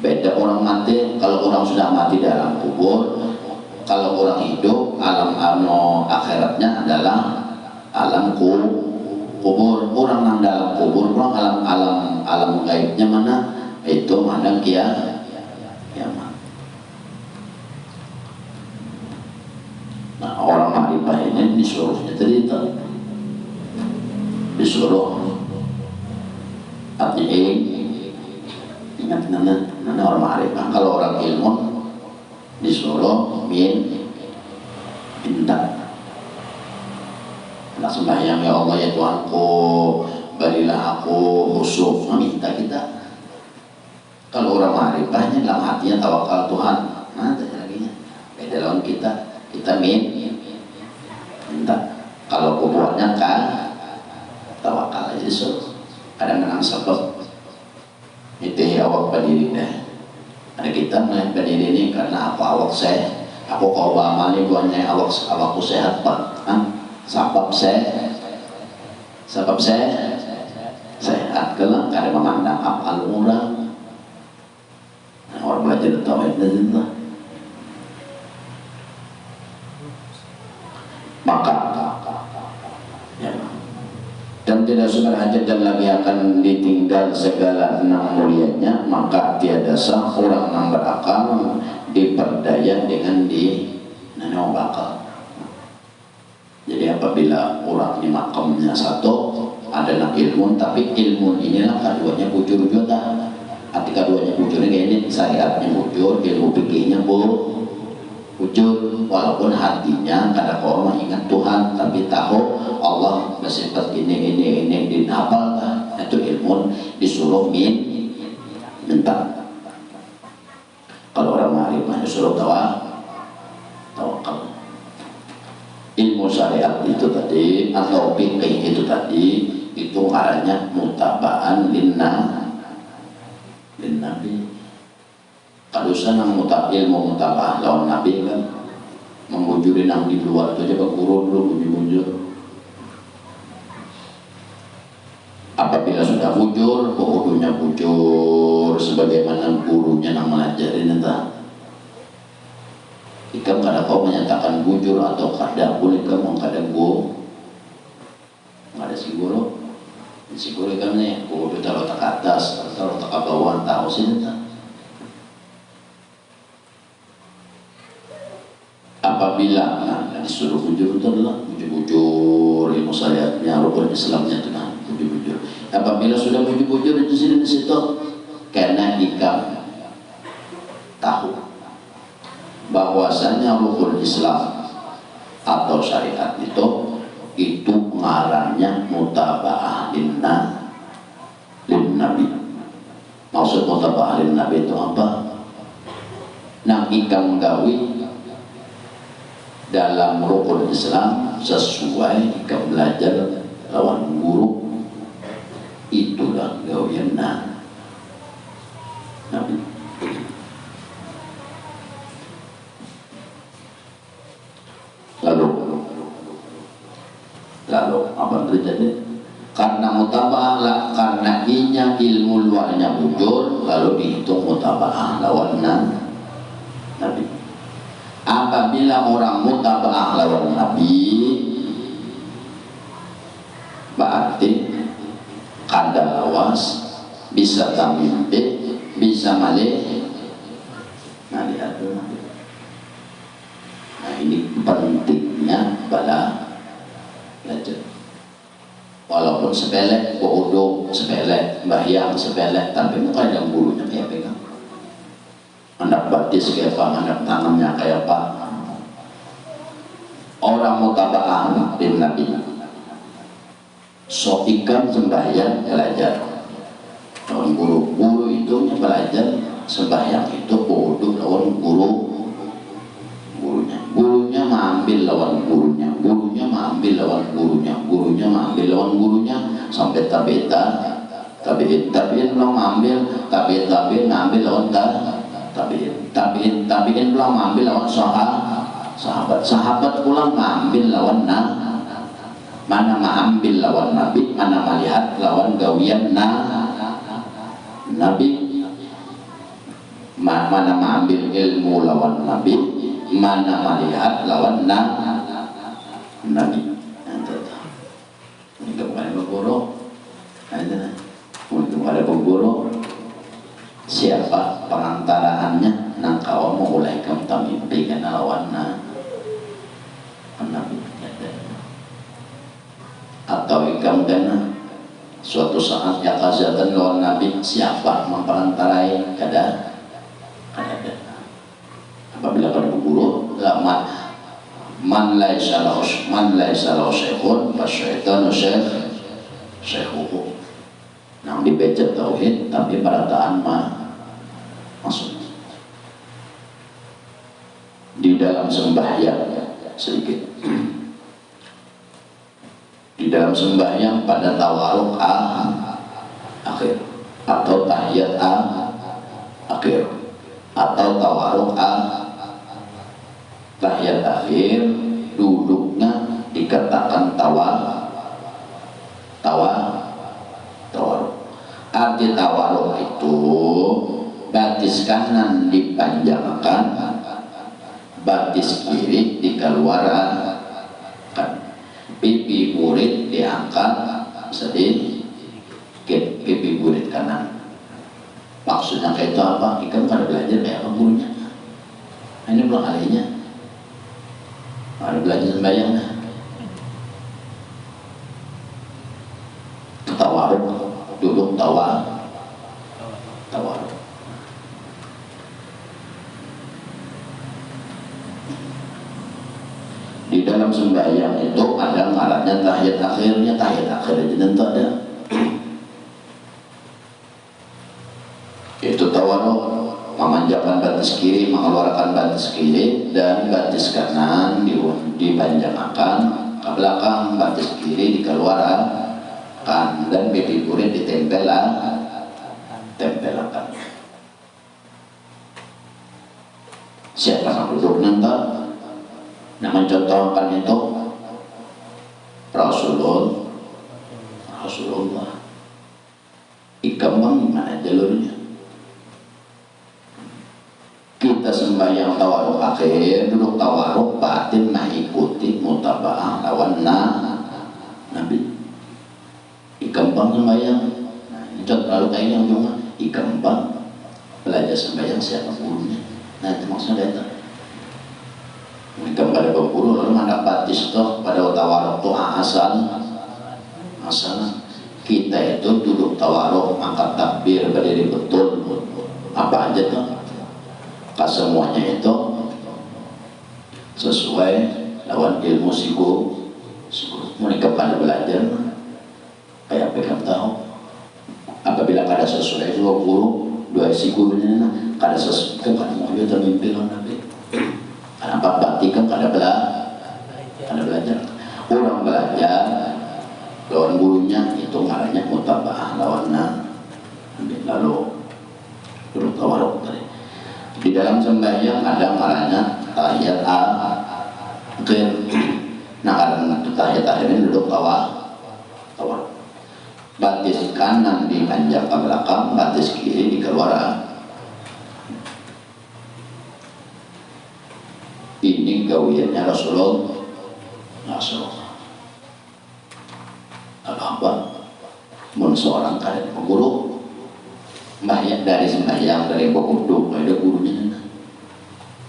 beda orang mati. Kalau orang sudah mati dalam kubur, kalau orang hidup alam akhiratnya adalah alam kubur. Orang yang dalam kubur, orang alam gaibnya mana? Itu mana kiamat. Nah orang ma'rifah ini disuruhnya cerita, disuruh artinya ingat nana orang ma'rifah. Kalau orang ilmu disuruh minta. Nah sembahyang ya Allah ya Tuhanku, berilah aku khusyuk, minta kita. Kalau orang ma'rifahnya dalam hatinya tawakal Tuhan, nah lagi beda lawan kita minta. Kalau kuburannya kan tawakal aja so, kadang menang sebab itu awak berdiri deh. Ada kita melihat berdiri ini karena awak saya, aku kau beramal ini buatnya awakku sehat pak. Sebab saya sehat kelak kada memandang apa orang. Nah, orang belajar tauhid dan maka ya, dan tidak sengaja dan lagi akan ditinggal segala enam mulianya, maka tiada sah orang yang berakal diperdaya dengan nano bakal. Jadi apabila orang di makamnya satu adalah ilmu, tapi ilmu inilah keduanya bujur juga Arti keduanya bujur ini syariatnya bujur, ilmu fikihnya bujur, walaupun hatinya kadang kala ingat Tuhan tapi tahu Allah bersifat ini dihafal itu ilmu disuruh minta. Kalau orang ma'rifah disuruh tawakal. Ilmu syariat itu tadi atau fikih itu tadi itu arahnya mutabaan Nabi. Kalau sana ilmu mutabah lawan Nabi kan membujuri nang di luar itu aja guru dulu bujur. Apabila sudah bujur, bodohnya bujur sebagaimana gurunya nang mengajarin entah. Ikam kada kau menyatakan bujur atau kada boleh kamu kada go. Ada si guru kan nih, guru taruh tak atas, taruh tak bawah, tahu sih entah. Apabila disuruh bujur itu adalah bujur ilmu syariatnya, rukun Islamnya itu bujur. Apabila sudah bujur itu di situ karena ikam tahu bahwasanya rukun Islam atau syariat itu ngarannya mutaba'ah lin Nabi. Maksud mutaba'ah lin Nabi itu apa? Nang ikam gawi dalam rukun Islam sesuai jika belajar lawan guru, itulah gawian Nabi. Lalu apa terjadi? Karena mutaba'ah, karena inya ilmu luarnya bujur, lalu dihitung mutaba'ah lawan Nabi. Apabila orang mutaba'ah lawan Nabi, berarti kada lawas, bisa tamimpe, bisa malih. Nah ini pentingnya belajar. Walaupun sepele, wudu sepele, bahyang sepele, tapi muka yang gurunya kayak pegang. Anak batis kayak apa, anak tangannya kayak apa. Orang mutaba'ah bin Nabi. So ikam sembahyang belajar. Lawan guru itu belajar sembahyang itu wudu lawan gurunya mengambil lawan gurunya sampai tabi'in belum mengambil ngambil lawan tabi'in pulang mengambil lawan sahabat pulang mengambil lawan mana mengambil lawan Nabi, mana melihat lawan gawian Nabi, mana mengambil ilmu lawan Nabi, mana melihat lawan Nabi. Ini kepada guru, untuk ada guru, siapa pengantaraannya? Nang kau mau mulai kamu tamimpi karena lawan Nabi. Atau ikam dana suatu saat ya kazatan lawan Nabi, siapa memperantarai? Kada. Apabila pada guru man laisa lahu syekhun fasyaitanu syekhuhu. Nang dibaca tauhid tapi perataan masuk di dalam sembahyang sedikit. Di dalam sembahyang pada tawaruk akhir atau tahiyat akhir atau tawaruk tahiyat akhir, duduknya dikatakan tawaruk. Arti tawaruk itu batis kanan dipanjangkan, batis kiri dikeluarkan, pipi burit diangkat sedih, pipi burit kanan. Maksudnya kayak itu apa? Ikan pada belajar kayak apa gurunya? Ini belum kalinya. Ada belajar sembahyang. Tawaruk, duduk tawaruk. Di dalam sembahyang itu ada ngarannya tahiyat akhirnya. Tahiyat akhirnya tentu ada. Itu tawaruk, memanjangkan batis kiri, mengeluarkan batis kiri, dan batis kanan dipanjangkan ke belakang, batis kiri dikeluarkan, dan pipi kiri ditempelkan. Siapa yang duduk nanti? Nah, mencontohkan itu Rasulullah. Ikambang gimana jalurnya? Kita sembahyang tawaruk akhir, duduk tawaruk batin mengikuti mutaba'ah lawan Nabi. Ikambang sembahyang. Nah, ini contoh kayak yang cuma ikambang belajar sembahyang siapa gurunya. Nah, itu maksudnya itu. Mereka pada guru lalu mana batis toh pada tawaruk tuh asal. Kita itu duduk tawaruk angkat takbir berdiri betul. Apa aja tuh? Semuanya itu sesuai lawan ilmu siku. Mereka pada belajar kayak pegang tahu. Apabila kada sesuai dua guru, dua si gurunya kada sesuai kan mau dia termimpi lawan Nabi. Kenapa berarti kan kada belajar. Orang belajar lawan gurunya itu ngarannya mutaba'ah lawan Nabi. Lalu duduk tawaruk tadi. Di dalam sembahyang ada ngarannya tahiyat akhir. Nah, karena tahiyat akhir ini duduk tawaruk. Batis kanan dipanjang ke belakang, batis kiri dikeluarkan. Ini gawiannya Rasulullah. Apa? Mun seorang kalian guru sembahyang dari sembahyang dari pokok ada gurunya.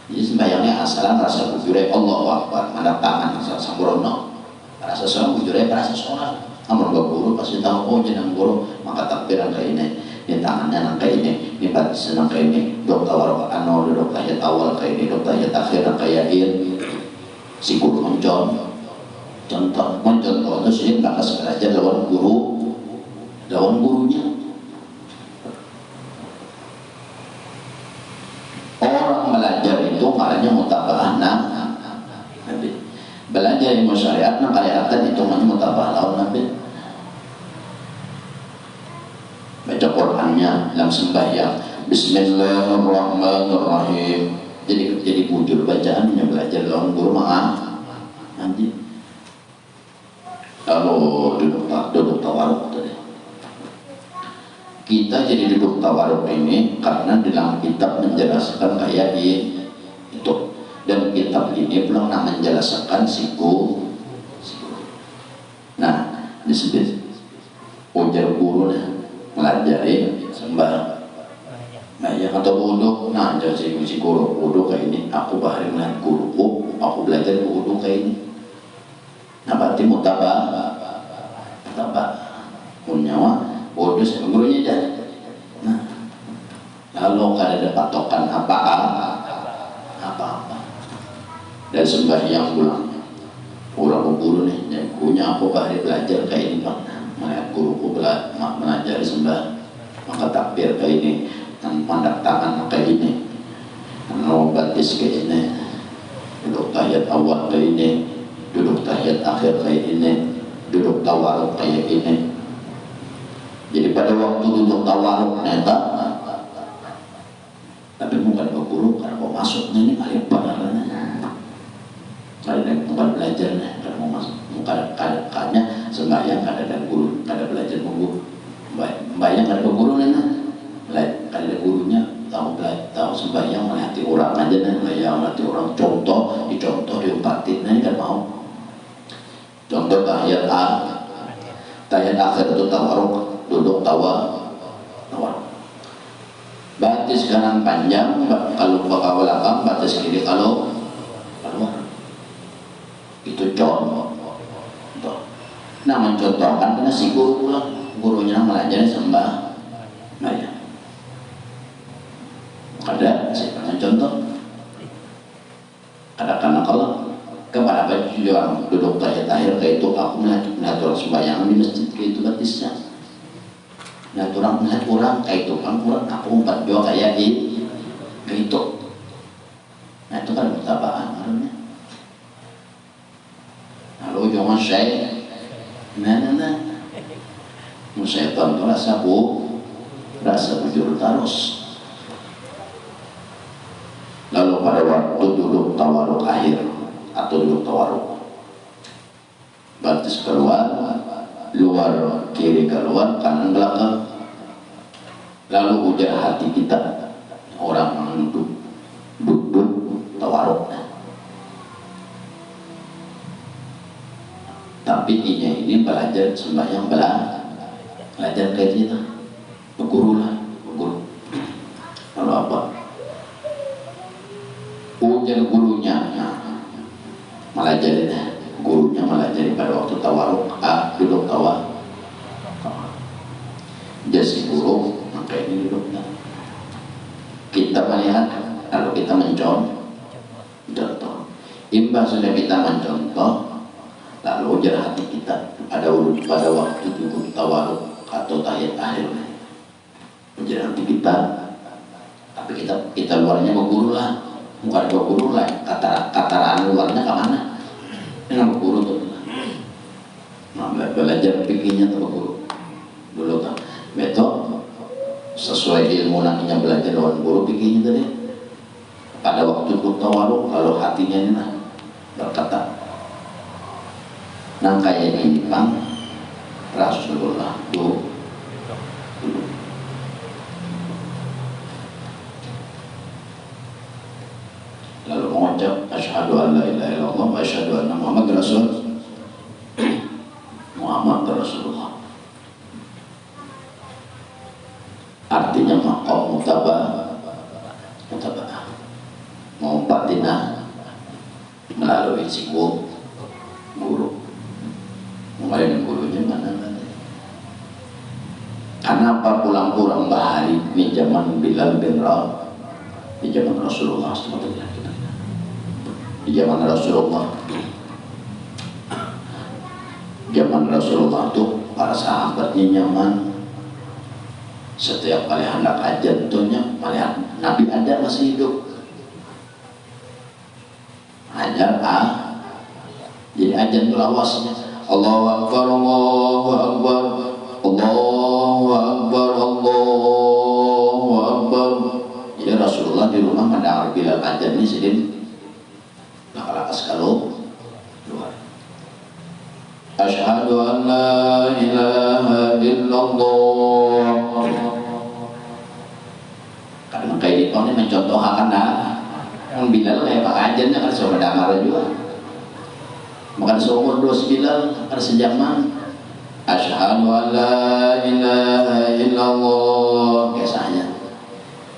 Jadi sembahyangnya asalan rasa bujure Allahu Akbar, ada tangan rasa sambrono, rasa seorang bujure rasa sholat. Amun guru pasti tahu jeneng guru maka takbiran kayak ini tangannya nang kayak ini batis nang kayak ini, dok tawaruk duduk tahiyat awal kayak ini, dok tahiyat akhir nang kayak ini. Si guru contoh itu sih nggak belajar lawan gurunya. Orang belajar itu makanya mutaba'ah Nabi. Belajar ilmu syariat nang kaliatan itu makanya mutaba'ah lawan Nabi. Baca Qur'annya dalam sembahyang Bismillahirrahmanirrahim. Jadi bujur bacaannya belajar lawan guru nanti. Kalau duduk tawaruk tadi. Kita jadi duduk tawaruk ini karena dalam kitab menjelaskan kayak itu, dan kitab ini belum menjelaskan siku. Nah, disebut ujar guru ngelajari sembahyang atau wudhu. Nah, jadi si guru wudhu kayak ini, aku bahari melihat guruku, aku belajar wudhu kayak ini. Nah, berarti mutaba'ah punyawa wudhu sama gurunya aja. Nah, lalu kada ada patokan apa-apa dan sembahyang pulang guru nih, punya aku bahari belajar kayak ini Pak. Melihat guruku belajar maka takbir kayak ini, mandang tangan kayak ini, batis kayak ini, duduk tahiyat awal kayak ini, duduk tahiyat akhir kayak ini, duduk tawaruk kayak ini. Jadi pada waktu duduk tawaruk neta, tapi bukan ke guru karena mau masuknya ini kalian padangannya, kalian bukan belajarnya karena mau masuk, bukan kadang-kadangnya sembahyang kada ada guru, kada belajar guru, bayang kada ada guru nena, kada ada gurunya, tahu sembahyang melihati orang aja nih, bayang melihati orang dicontoh diumpatin, ini kan mau. Contoh tahiyat akhir itu tawaruk, duduk tawaruk. Batis kanan panjang kalau ke belakang, batis kiri kalau keluar. Itu contoh. Nah, mencontohkan karena si guru pulang, gurunya melajari sembahyang. Ada siapa contoh? Ada karena kalau kepada sembahyang di masjid kayak itu batisnya. Nah orang melihat orang kayak itu kan kurang aku 4 jua kayak di kayak itu. Nah itu kan mutabaan namanya. Lalu jangan saya, nah, musyaitan itu rasa bujur terus. Lalu pada waktu duduk tawaruk akhir atau duduk tawaruk, batis keluar, luar kiri keluar, kanan belakang. Lalu ujar hati kita, orang yang duduk tawaruk. Tapi ini belajar sembahyang belajar kayak kita, berguru. Lalu apa? Ujar gurunya, malah jadi gurunya malah jadi pada waktu tawaruk, duduk tawaruk. Jadi guru, maka ini duduknya. Kita melihat, lalu kita mencontoh. Imbas sudah kita mencontoh, lalu ujar hati kita pada waktu duduk tawaruk atau tahiyat akhir. Ujar hati kita, tapi kita luarnya berguru lah. Bukan berguru lah, kata luarnya kemana? Dengan berguru tuh. Nah, belajar pikirnya tuh berguru. Dulu kan, betul. Sesuai ilmu nantinya belajar lawan guru pikirnya tadi. Pada waktu itu tawaruk, kalau hatinya ini lah berkata, nah kayak ini bang, Rasulullah tuh. Lalu mengucap asyhadu an la ilaha illallah wa asyhadu anna Muhammad Rasulullah. Artinya maqam mutaba'ah, mau patina melalui si guru. Kemarin gurunya mana? Kenapa pulang-pulang bahari di zaman Bilal bin Rabah, di zaman Rasulullah SAW? Di zaman Rasulullah tuh para sahabatnya nyaman. Setiap kali hendak ajan tuhnya melihat Nabi ada masih hidup. Ajar jadi ajan tuh lawasnya Allahu Akbar, Allahu Akbar, Allahu Akbar, Allahu Akbar. Jadi Rasulullah di rumah mendengar Bilal ajan ini sedih. Lakas kalau luar. Asyhadu an la ilaha illallah. Kadang kayak di ini mencontohkan yang Bilal kayak Pak Ajannya kan sama damar juga. Makan seumur 29 kan sejaman. Asyhadu an la ilaha illallah biasanya.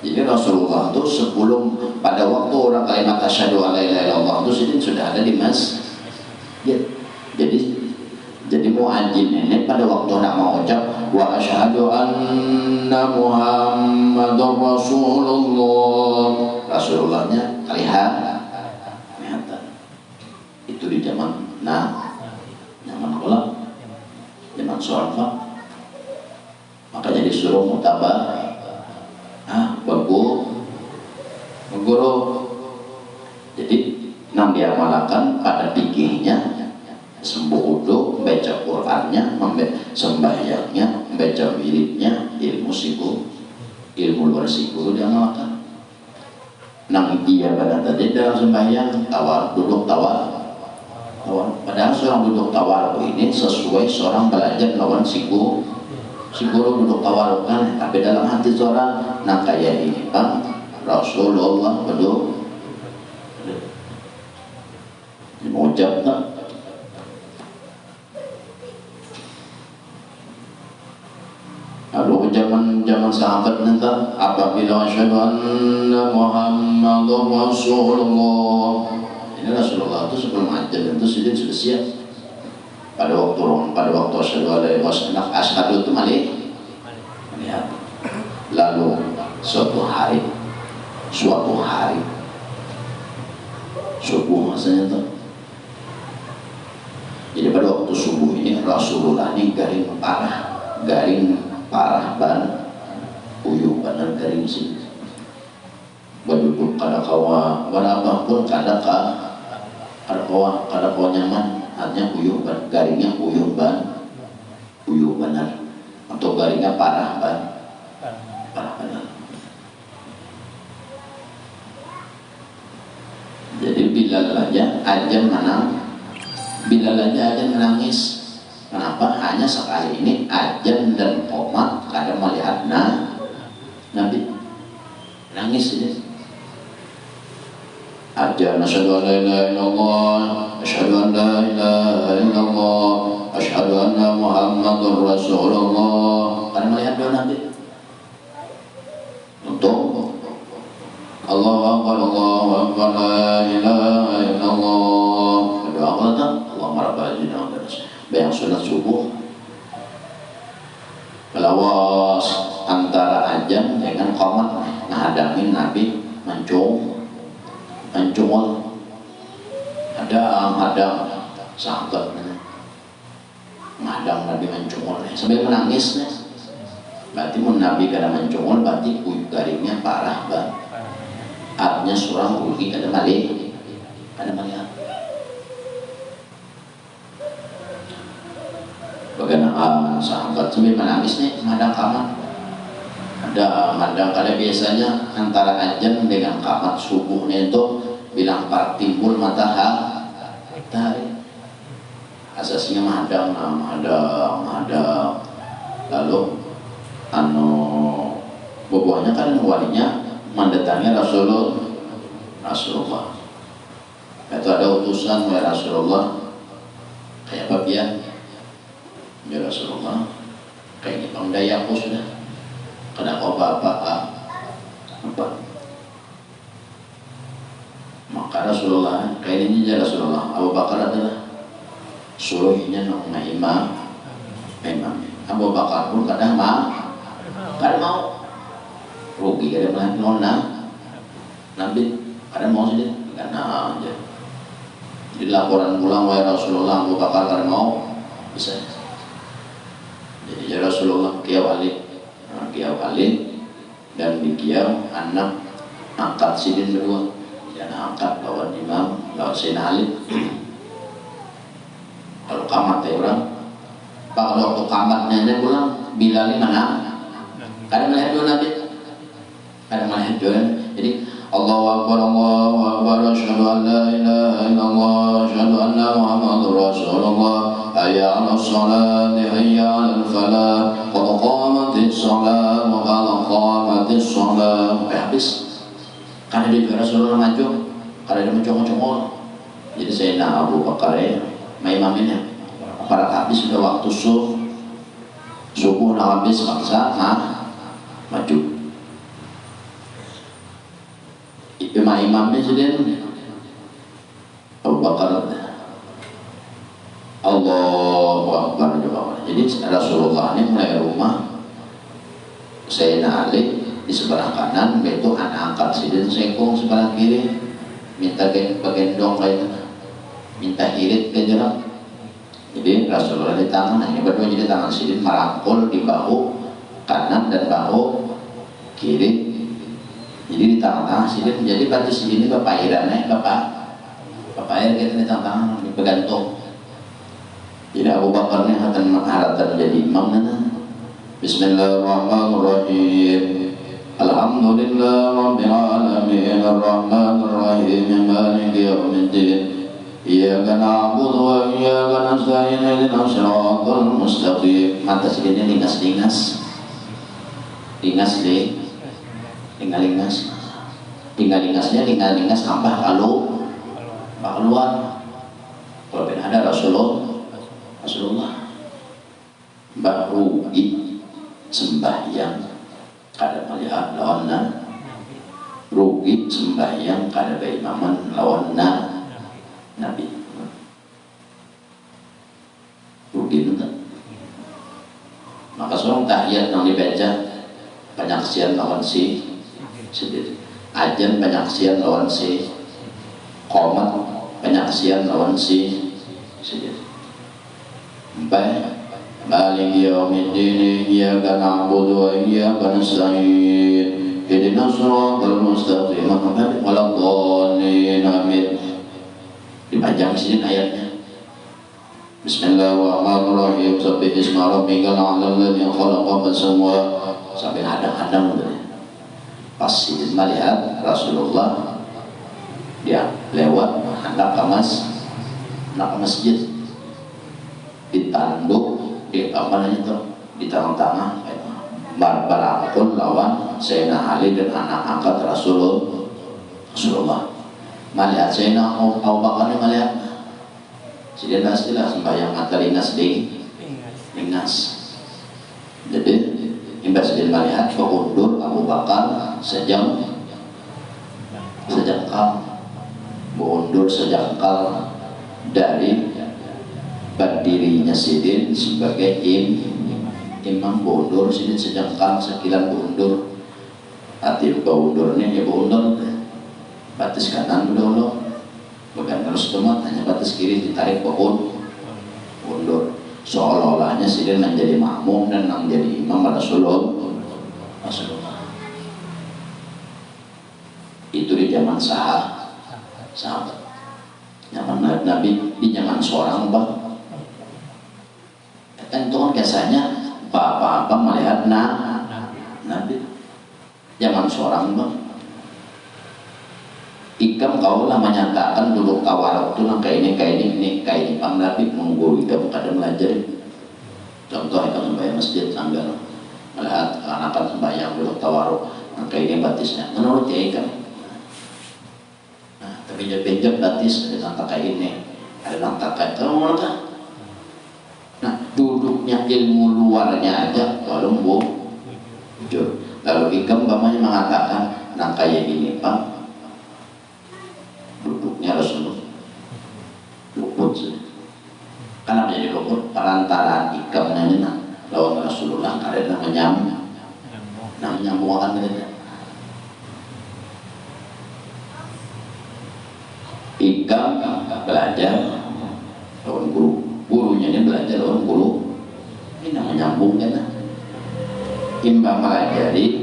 Jadi Rasulullah itu sebelum pada waktu orang kalimat asyhadu an la ilaha illallah itu sudah ada di masjid. Jadi muadzin ini pada waktu nak mau ucap wa asyhadu anna Muhammadar Rasulullahnya kelihatan. Itu di zaman zaman kolak, zaman sorfa. Makanya disuruh mutabah. Berguru. Jadi yang diamalkan pada fikihnya sembuh wudu, baca Qur'annya, sembahyangnya, baca wiridnya, ilmu luar siku diamalkan. Nang dia pada tadi dalam sembahyang duduk tawar. Padahal seorang duduk tawar ini sesuai seorang belajar lawan si guru duduk tawar kan, tapi dalam hati seorang nah kayak ini bang Rasulullah duduk mengucap tak. Lalu zaman sahabat nanti apabila asyhadu anna Muhammadar Rasulullah, ini Rasulullah itu sebelum ajan itu sudah siap. Pada waktu asyhadu an la ilaha illallah asyhadu itu melihat. Lalu suatu hari subuh masanya tuh. Jadi pada waktu subuh ini Rasulullah ini garing parah ban uyuh bener garing sih baduduk kada kawa berapa pun kada kawa nyaman artinya uyuh ban garingnya uyuh bener atau garingnya parah bener. Jadi Bilal aja menangis. Kenapa? Hanya sekali ini Ajan dan Qomat kada melihat Nabi nangis ini. Ajan asyhadu an la ilaha illallah asyhadu an la ilaha illallah asyhadu anna Muhammadur Rasulullah. Kada melihat doa Nabi. Untuk Allahu Akbar la ilaha illallah. Doa Allah Allahumma rabbana bayang sunat subuh melawas antara Ajan dengan Qomat menghadangin Nabi mencungol hadang sangat menghadang Nabi mencungol sambil menangis berarti Nabi kada mencungol berarti garingnya parah artinya surang rugi kada malihat bagaimana sahabat sambil menangis nih madang kamar ada madang kada biasanya antara Ajan dengan kamat subuhnya itu bilang par timbul matahari asasnya madang lalu bubuhnya kan walinya mendatangi Rasulullah itu ada utusan oleh Rasulullah kayak apa ya Rasulullah kayaknya pangdayaku sudah kena apa maka Rasulullah kayaknya ya Rasulullah Abu Bakar adalah suruhnya nama imam Abu Bakar pun kadang mau rugi kada melihat nona Nabi kada mau sih karena aja jadi laporan pulang wahai Rasulullah Abu Bakar kada mau bisa. Jadi ya Rasulullah kiau alik dan di kiau anak angkat sidin berdua dan angkat lawan imam lawan Sayyidina Ali. Kalau kamat ya orang kalau waktu kamatnya dia pulang Bilal ini mana kada melihat dua Nabi kada melihat dua jadi Allahu Akbar asyhadu an la ilaha illallah asyhadu anna Muhammadur Rasulullah hayya 'alas sholati hayya 'alal falah qad qamatis shalah wa qad qamatis shalah habis karena dia Rasulullah maju karena dia mencongol jadi Sayyidina Abu Bakar imaminnya para habis sudah waktu subuh habis maksa maju imamnya sudah Abu Bakar Allahu Akbar. Jadi Rasulullah ini mulai rumah Sayyidina Ali di sebelah kanan itu anak angkat sidin sekong sebelah kiri minta bagendong kayak minta hirit ke jerak. Jadi Rasulullah di tangan hanya berdua jadi tangan sidin merangkul di bahu kanan dan bahu kiri. Jadi di tangan-tangan sidin menjadi batu sidin ini papairannya papair kita di tangan dipegantung. Jadi Abu Bakar ini haratan jadi imam nana. Bismillahirrahmanirrahim. Alhamdulillah rabbil alamin arrahmanir rahim maliki yaumiddin. Iyyaka na'budu wa iyyaka nasta'in ihdinas siratal mustaqim. Mata sidinnya lingas-lingas. Lingas tambah keluar. Kalau ada Rasulullah rugi sembahyang kada melihat lawanna rugi sembahyang kada berimaman lawanna Nabi rugi itu maka seorang tahiyat yang dibaca penyaksian lawan si sendiri ajan penyaksian lawan si Qomat penyaksian lawan si sendiri. Baik. مالك يوم الدين إياك نعبد وإياك نستعين اهدنا الصراط المستقيم ولا الضالين آمين. Dipajang sini ayatnya. Bismillahirrahmanirrahim. Sabbih isma rabbikal a'la alladzi khalaqa fasawwa. Sampai hadang-hadang gitu. Pas Sidin melihat Rasulullah dia lewat hendak ke masjid, ditanduk di apa namanya itu di tengah-tengah berangkul lawan Sayyidina Ali dan anak angkat Rasulullah. Melihat Sayyidina Abu Bakar ini melihat Sidin istilah sembahyang atalinas di lingas. Jadi imbas Sidin melihat keundur Abu Bakar sejengkal mundur sejengkal dari berdirinya Sidin sebagai imam. Mundur Sidin sejengkal sekilan mundur. Hati mundur ini ya mundur batis kanan dulu bukan terus temat, hanya batis kiri ditarik mundur. Seolah-olahnya Sidin menjadi makmum dan menjadi imam Rasulullah. Itu di zaman sahabat. Zaman Nabi di zaman seorang bang. Kan itu kan biasanya bapak-bapak melihat Nabi zaman seorang bang. Ikam kaulah menyatakan duduk tawaruk itu kayak ini Bang Nabi mengguru kita bukan belajar. Contoh ikam sembahyang masjid tanggal melihat anak sembahyang duduk tawaruk kayak ini batisnya menurut ya ikam. Nah, tapi jawab batis ada langkah kayak ini, ada langkah kayak itu menurut. Nah, duduknya ilmu luarnya aja kalau jujur. Lalu ikam bapaknya mengatakan nah kayak gini Pak. Duduknya Rasulullah luput karena menjadi luput perantaraan ikamnya ini lawan Rasulullah karena menyambung akan mereka. Ikam belajar lawan gurunya ini belajar lawan guru ini namanya nyambung kan. Mbah melajari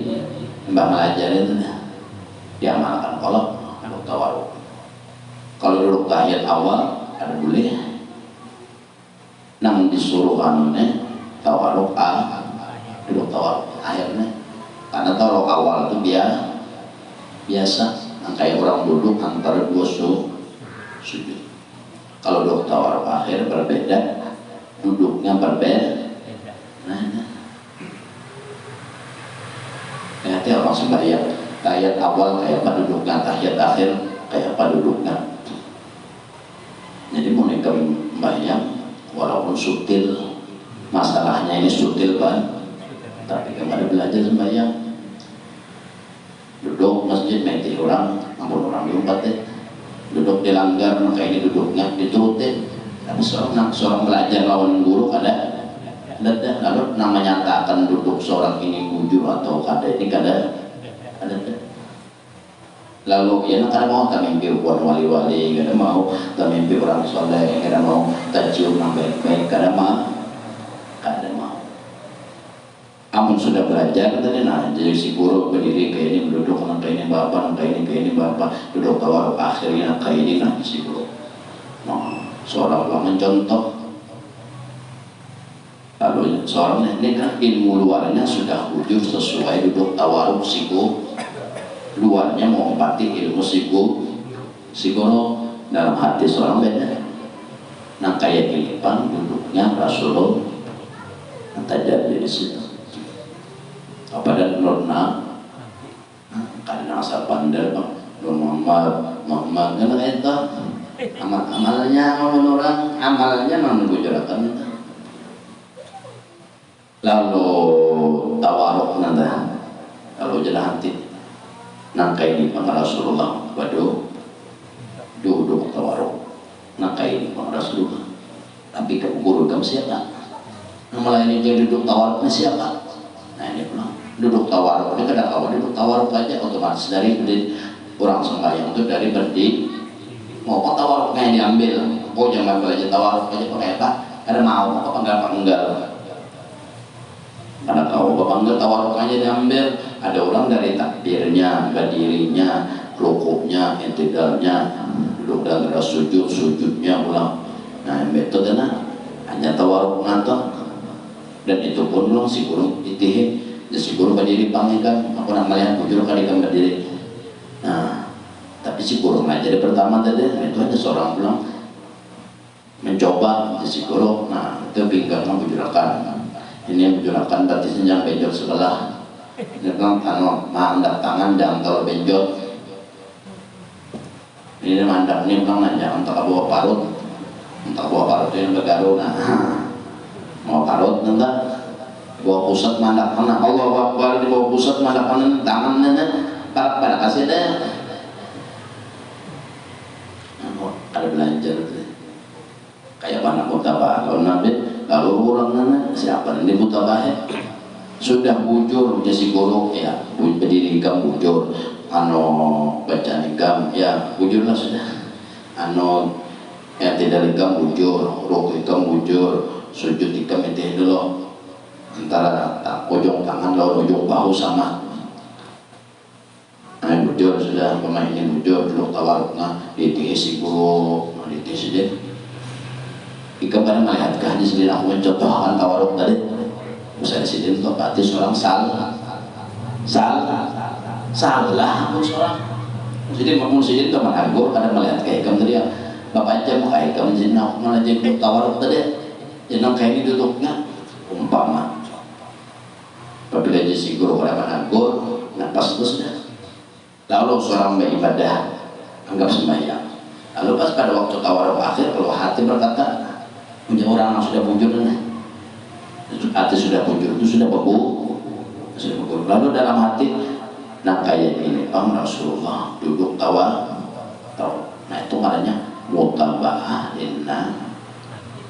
itu diamalkan kalau tawaruk. Kalau duduk tahiyat awal ada boleh nang disuruh anunya tawaruk duduk tawaruk akhirnya karena tawaruk awal itu biasa kayak orang duduk antara dua sujud. Kalau duduk tawaruk akhir berbeda, duduknya berbeda. Hati orang sembahyang tahiyat awal kayak apa duduknya, tahiyat akhir kayak apa duduknya. Jadi mau sembahyang walaupun subtil, masalahnya ini subtil kan, tapi kemarin belajar sembahyang duduk masjid nanti orang ampun orang diumpat duduk dilanggar maka ini duduknya diturutin. Tapi seorang belajar lawan guru ada lalu namanya nyatakan duduk seorang ini bujur atau kada ini kada ada. Lalu ya nak mau tak mimpi wali-wali, kada mau tak mimpi orang soleh, kada mau tak cium yang baik-baik, kada mau. Amun sudah belajar tadi jadi si guru berdiri kayak ini duduk kayak ini bapak duduk tawaruk akhirnya kayak ini si guru. Nah, seolah-olah mencontoh. Lalu seorang ini kan ilmu luarnya sudah wujud sesuai duduk tawaruk si guru. Luarnya mau empati ilmu psikolog dalam hati seorang beda. Nah kayak gini pan duduknya Rasulullah terjadi di situ. Apa dan Nurna karena asal pandai bang Nur Muhammad kan itu amalnya menunggu jurakan itu. Lalu tawaruk nanda lalu jalan hati. Nangka ini pang Rasulullah waduh duduk tawaruk nangka ini pang Rasulullah tapi guru kamu siapa? Nama lain dia duduk tawaruknya siapa? Nah ini pulang duduk tawaruk ini kadang awal duduk tawaruk aja otomatis dari orang sembahyang itu dari berdiri mau apa tawaruknya yang diambil jangan belajar tawaruk aja pakai apa? Karena mau apa enggak Karena tahu bapak enggak tawaruk aja diambil. Ada orang dari takbirnya, berdirinya, rukuknya, intidalnya, duduk dalam sujud, sujudnya ulang. Nah metode hanya tawaruk ngantor. Dan itu pun ulang si guru itihin, si guru berdiri panggilan, aku namanya bujur kali kan berdiri. Nah tapi si guru ngajari pertama tadi, itu ada seorang pulang mencoba si guru. Nah itu pinggangnya bujurakan. Ini yang bujurakan berarti senjang benjol sebelah. Ini kan mandap tangan dan kalau benjol. Ini mandap ini kan jangan tak bawa parut. Entah bawa parut yang bergaru. Nah mau parut entah bawa pusat mandap tangan. Allah Akbar di bawah pusat mandap tangan tangannya pada kasih deh. Ada belajar kayak mana mutabah kalau nabi lalu orang nana siapa yang mutabah sudah bujur jadi guru ya berdiri ikam bujur ano baca ikam ya bujurlah sudah ano ya tidak ikam bujur rukuk ikam bujur sujud ikam itu dulu antara ujung tangan lawan ujung bahu sama. Nah bujur sudah pemain ini bujur dulu tawaruknya ditisi guru ditisi deh. Ika pada melihat hadis sendiri aku mencontohkan tawaruk tadi. Saya disini untuk berarti seorang salah aku seorang. Jadi makmum sini teman aku pada melihat kayak kamu tadi ya. Bapak aja mau kayak kamu sini aku malah jadi tawaruk tadi. Jangan kayak ini duduknya umpama. Apabila jadi si guru pada menegur, napas itu sudah. Lalu seorang beribadah anggap sembahyang. Lalu pas pada waktu tawaruk akhir kalau hati berkata punya orang yang sudah bujur hati sudah bujur itu sudah beku lalu dalam hati nah kayak ini Rasulullah duduk tawa nah itu maknanya mutaba'ah inna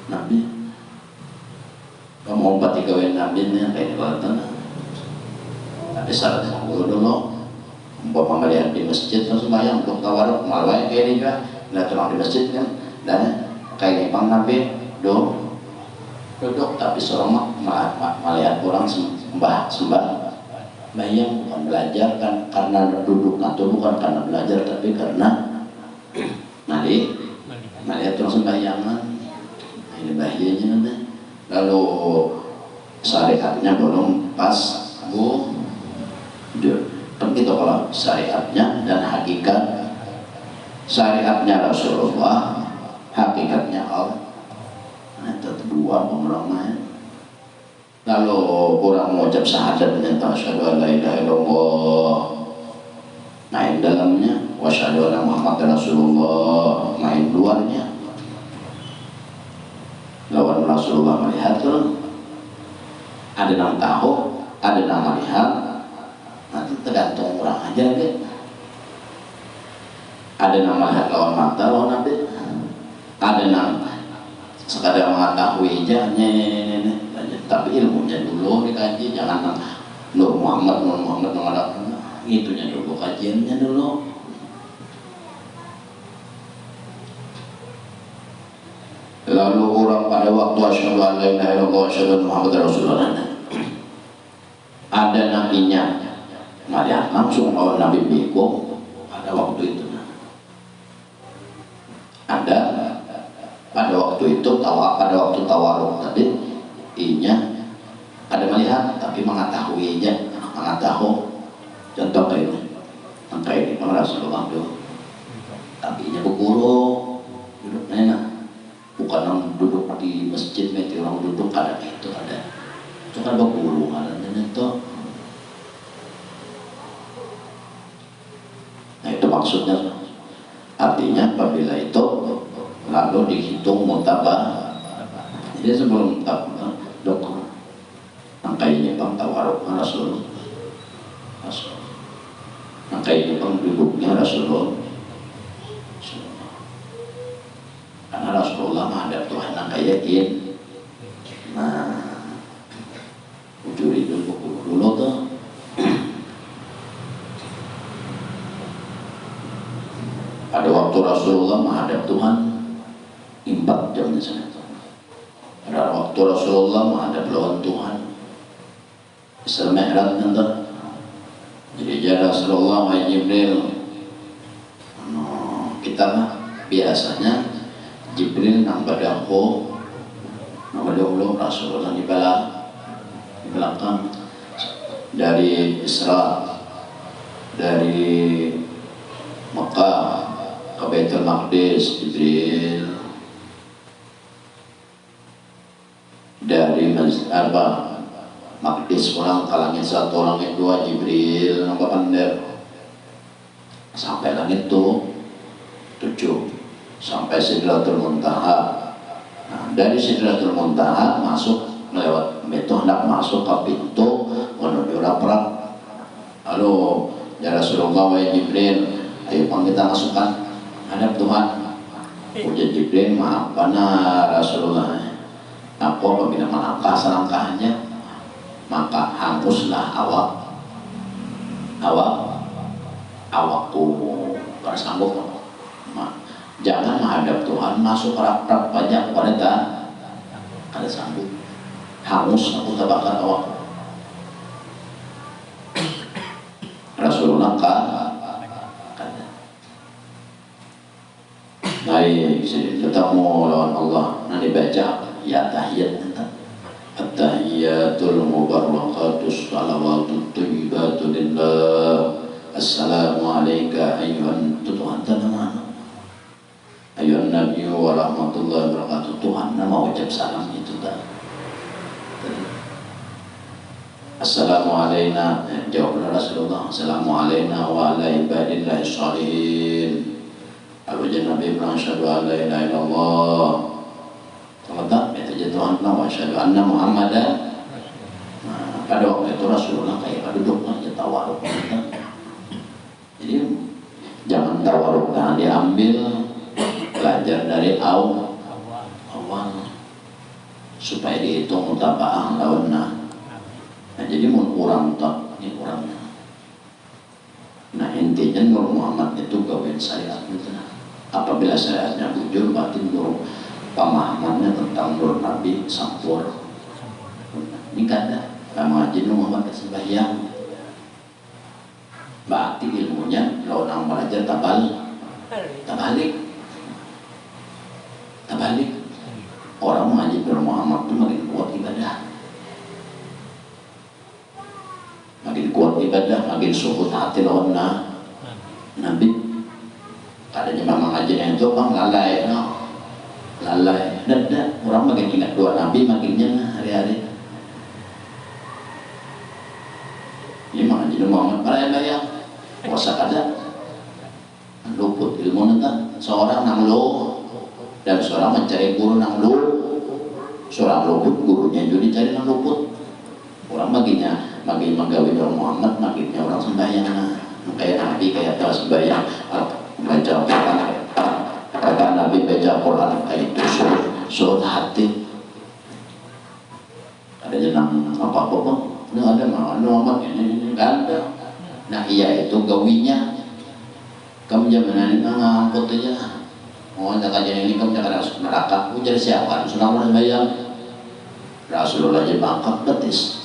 nabi kamu umpati kawin nabi ini kayak kelihatan tapi syaratnya dulu umpama melihat di masjid langsung bayang untuk tawaruk malah kayak ini juga lihat orang di masjid kan dan kayak ini bang nabi duduk tapi seorang melihat orang sembah bayang bukan belajar kan karena duduk atau bukan karena belajar tapi karena melihat orang sembayangan. Ini bahayanya nanti. Lalu syariatnya belum pas kan gitu kalau syariatnya dan hakikat syariatnya Rasulullah hakikatnya Allah. Nah, itu dua orang. Lalu orang mengucap syahadat menyatakan asyhadu an la ilaha illallah. Main dalamnya wasyhadu anna Muhammadar Rasulullah, main luarnya. Lawan Rasulullah melihat tuh ada yang tahu, ada yang melihat. Nanti tergantung orang aja deh. Ada yang melihat lawan mata, lawan nabi. Ada yang sekadar mengetahui aja tapi ilmunya dulu dikaji, jangan Nur Muhammad itunya dulu, kajiannya dulu. Lalu orang pada waktu asyhadu an la ilaha illallah wa asyhadu anna Muhammadar Rasulullah ada nabinya melihat langsung lawan Nabi Biko pada waktu itu ada pada waktu itu pada waktu tawaruk tadi inya ada melihat tapi mengetahuinya contoh kayak ini Rasulullah dulu tapi inya berguru duduk enak bukan orang duduk di masjid meti orang duduk ada itu kan berguru ada itu. Nah itu maksudnya artinya apabila itu lalu dihitung mutabah. Jadi sebelum dokter angka ini bang tawaruk Rasul angka ini bang duduknya Rasulullah karena Rasulullah menghadap Tuhan angka yakin. Nah ujuri dulu tuh pada waktu Rasulullah menghadap Tuhan 4 jam di sana. Pada waktu Rasulullah menghadap lawan Tuhan Isra Mi'raj nanti. Jadi jara Rasulullah wa Jibril. Kita mah biasanya Jibril nang badangko, nang badangko Rasulullah di belakang dari Isra, dari Mekah ke Baitul Maqdis Jibril, dari Masjid Maqdis pulang ke langit satu, langit dua Jibril nampak pandai sampai langit tuh 7 sampai Sidratul Muntaha. Nah, dari Sidratul Muntaha masuk lewat itu hendak masuk ke pintu menuju laprak. Halo ya Rasulullah wa Jibril, ayo kita masukkan hadap Tuhan. Ujar Jibril, maaf benar Rasulullah, aku apabila melangkah selangkahnya maka hanguslah awakku tersanggup. Jangan menghadap Tuhan masuk rak-rak banyak wanita ada sanggup, hangus aku terbakar awakku. Rasulullah kata baik ketemu lawan Allah nanti baca ya tahiyat at-tahiyatul mubarakatus salawatut thayyibatu lillah. Assalamu alayka ayyuhan Tuhan tanah ayyuhan Nabi wa rahmatullahi wa barakatuh. Tuhan nama ucap salam itu tak. Assalamu alayna, jawablah Rasulullah, assalamu alayna wa ala ibadillahi shalihin. Abu Nabi Ibrahim asyhadu an la ilaha illallah. Kalau itu Tuhan wa asyhadu anna Muhammadan. Nah, pada waktu itu Rasulullah kayak duduk aja tawaruk. Jadi jangan tawaruk, jangan diambil, belajar dari awal supaya dihitung mutabaah lawanna. Nah, jadi mau kurang tak ini kurangnya. Nah intinya Nur Muhammad itu gawain syariat gitu. Apabila syariatnya bujur, berarti Nur pemahamannya tentang Nur Nabi sampur. Ini kada mengaji Nur Muhammad kesembahyang. Berarti ilmunya kalau orang belajar tabalik. Orang mengaji Nur Muhammad itu makin kuat ibadah. Makin kuat ibadah, makin suhud hati lawan Nabi. Kadanya memang ngajinya itu bang lalai, dan orang makin ingat dua Nabi makinnya hari-hari. Ini mengaji Muhammad bayang puasa kada luput ilmu nanti seorang nang lo dan seorang mencari guru nang lo, seorang luput gurunya juga dicari nang luput. Orang baginya makin menggawi Nur Muhammad makinnya orang sembahyang kayak Nabi kayak telah sembahyang baca Quran kata Nabi baca Quran kayak itu surat hati ada jenang apa ini ada Muhammad ini kan ada. Nah iya itu gawinya kamu jaminan ini ngangkut aja mau ada kajian ini kamu jangan masuk neraka kamu jadi siapa Rasulullah sembahyang Rasulullah jadi bangkak betis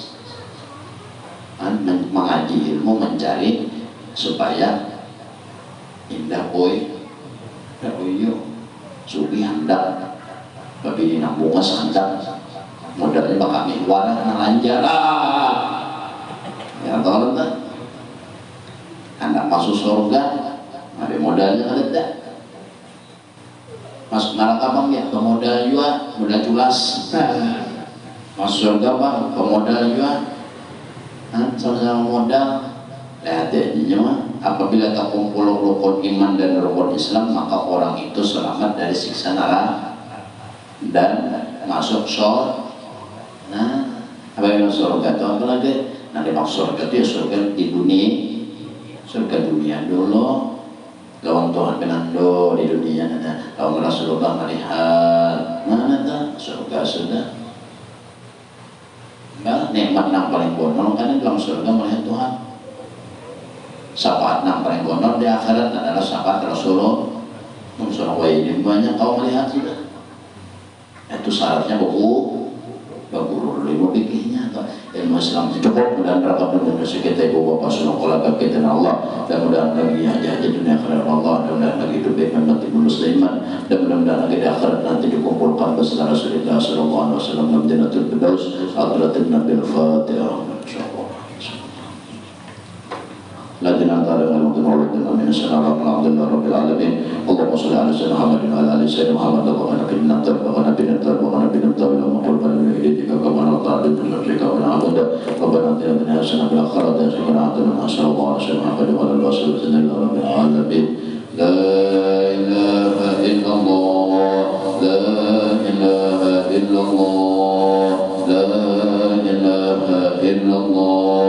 mengaji ilmu mencari supaya indah boy sugi hendak babi nang bunga sehendak modalnya bakal mihwar nang lanjar ya tolong kan hendak masuk surga ada modalnya ada masuk neraka bang ya pemodal juga modal culas masuk surga bang pemodal juga sama-sama modal. Lihat ya, apabila terkumpul rukun iman dan rukun Islam maka orang itu selamat dari siksa neraka dan masuk surga. Nah, apa yang surga itu apa lagi? Nanti maksud surga itu ya surga di dunia dulu. Lawan Tuhan penando di dunia nana. Lawan Rasulullah melihat mana dah surga sudah. Nah, nikmat yang paling bonol kan dalam surga melihat Tuhan. Syafaat yang paling bonol di akhirat adalah syafaat Rasulullah. Surah ini banyak kau melihat sudah. Itu syaratnya baguru ilmu fikihnya atau ilmu Islam cukup. Mudah-mudahan rakam Indonesia kita ibu bapak sunung kolaka kita dan Allah, dan mudah-mudahan lagi haji dunia akhirat Allah, dan mudah-mudahan lagi hidup baik mati musliman, dan mudah-mudahan lagi di akhirat nanti dikumpulkan bersama Rasulullah sallallahu alaihi wasallam dalam Jannatul Firdaus. Hadratin Nabil Fatihah insyaallah. الذين أنزل عليهم الكتاب من السماء والأرض رب العالمين. اللهم صل على سيدنا محمد وعلى آل سيدنا محمد ونبينا التوبة ونبينا التوبة وقربنا من إليك كما نطلع بنفسك ونعبد. ربنا آتنا من حسنة في الآخرة حسنة وقنا عذاب النار. على سيدنا محمد وعلى آل سيدنا رب العالمين. لا إله إلا الله لا إله إلا الله لا إله إلا الله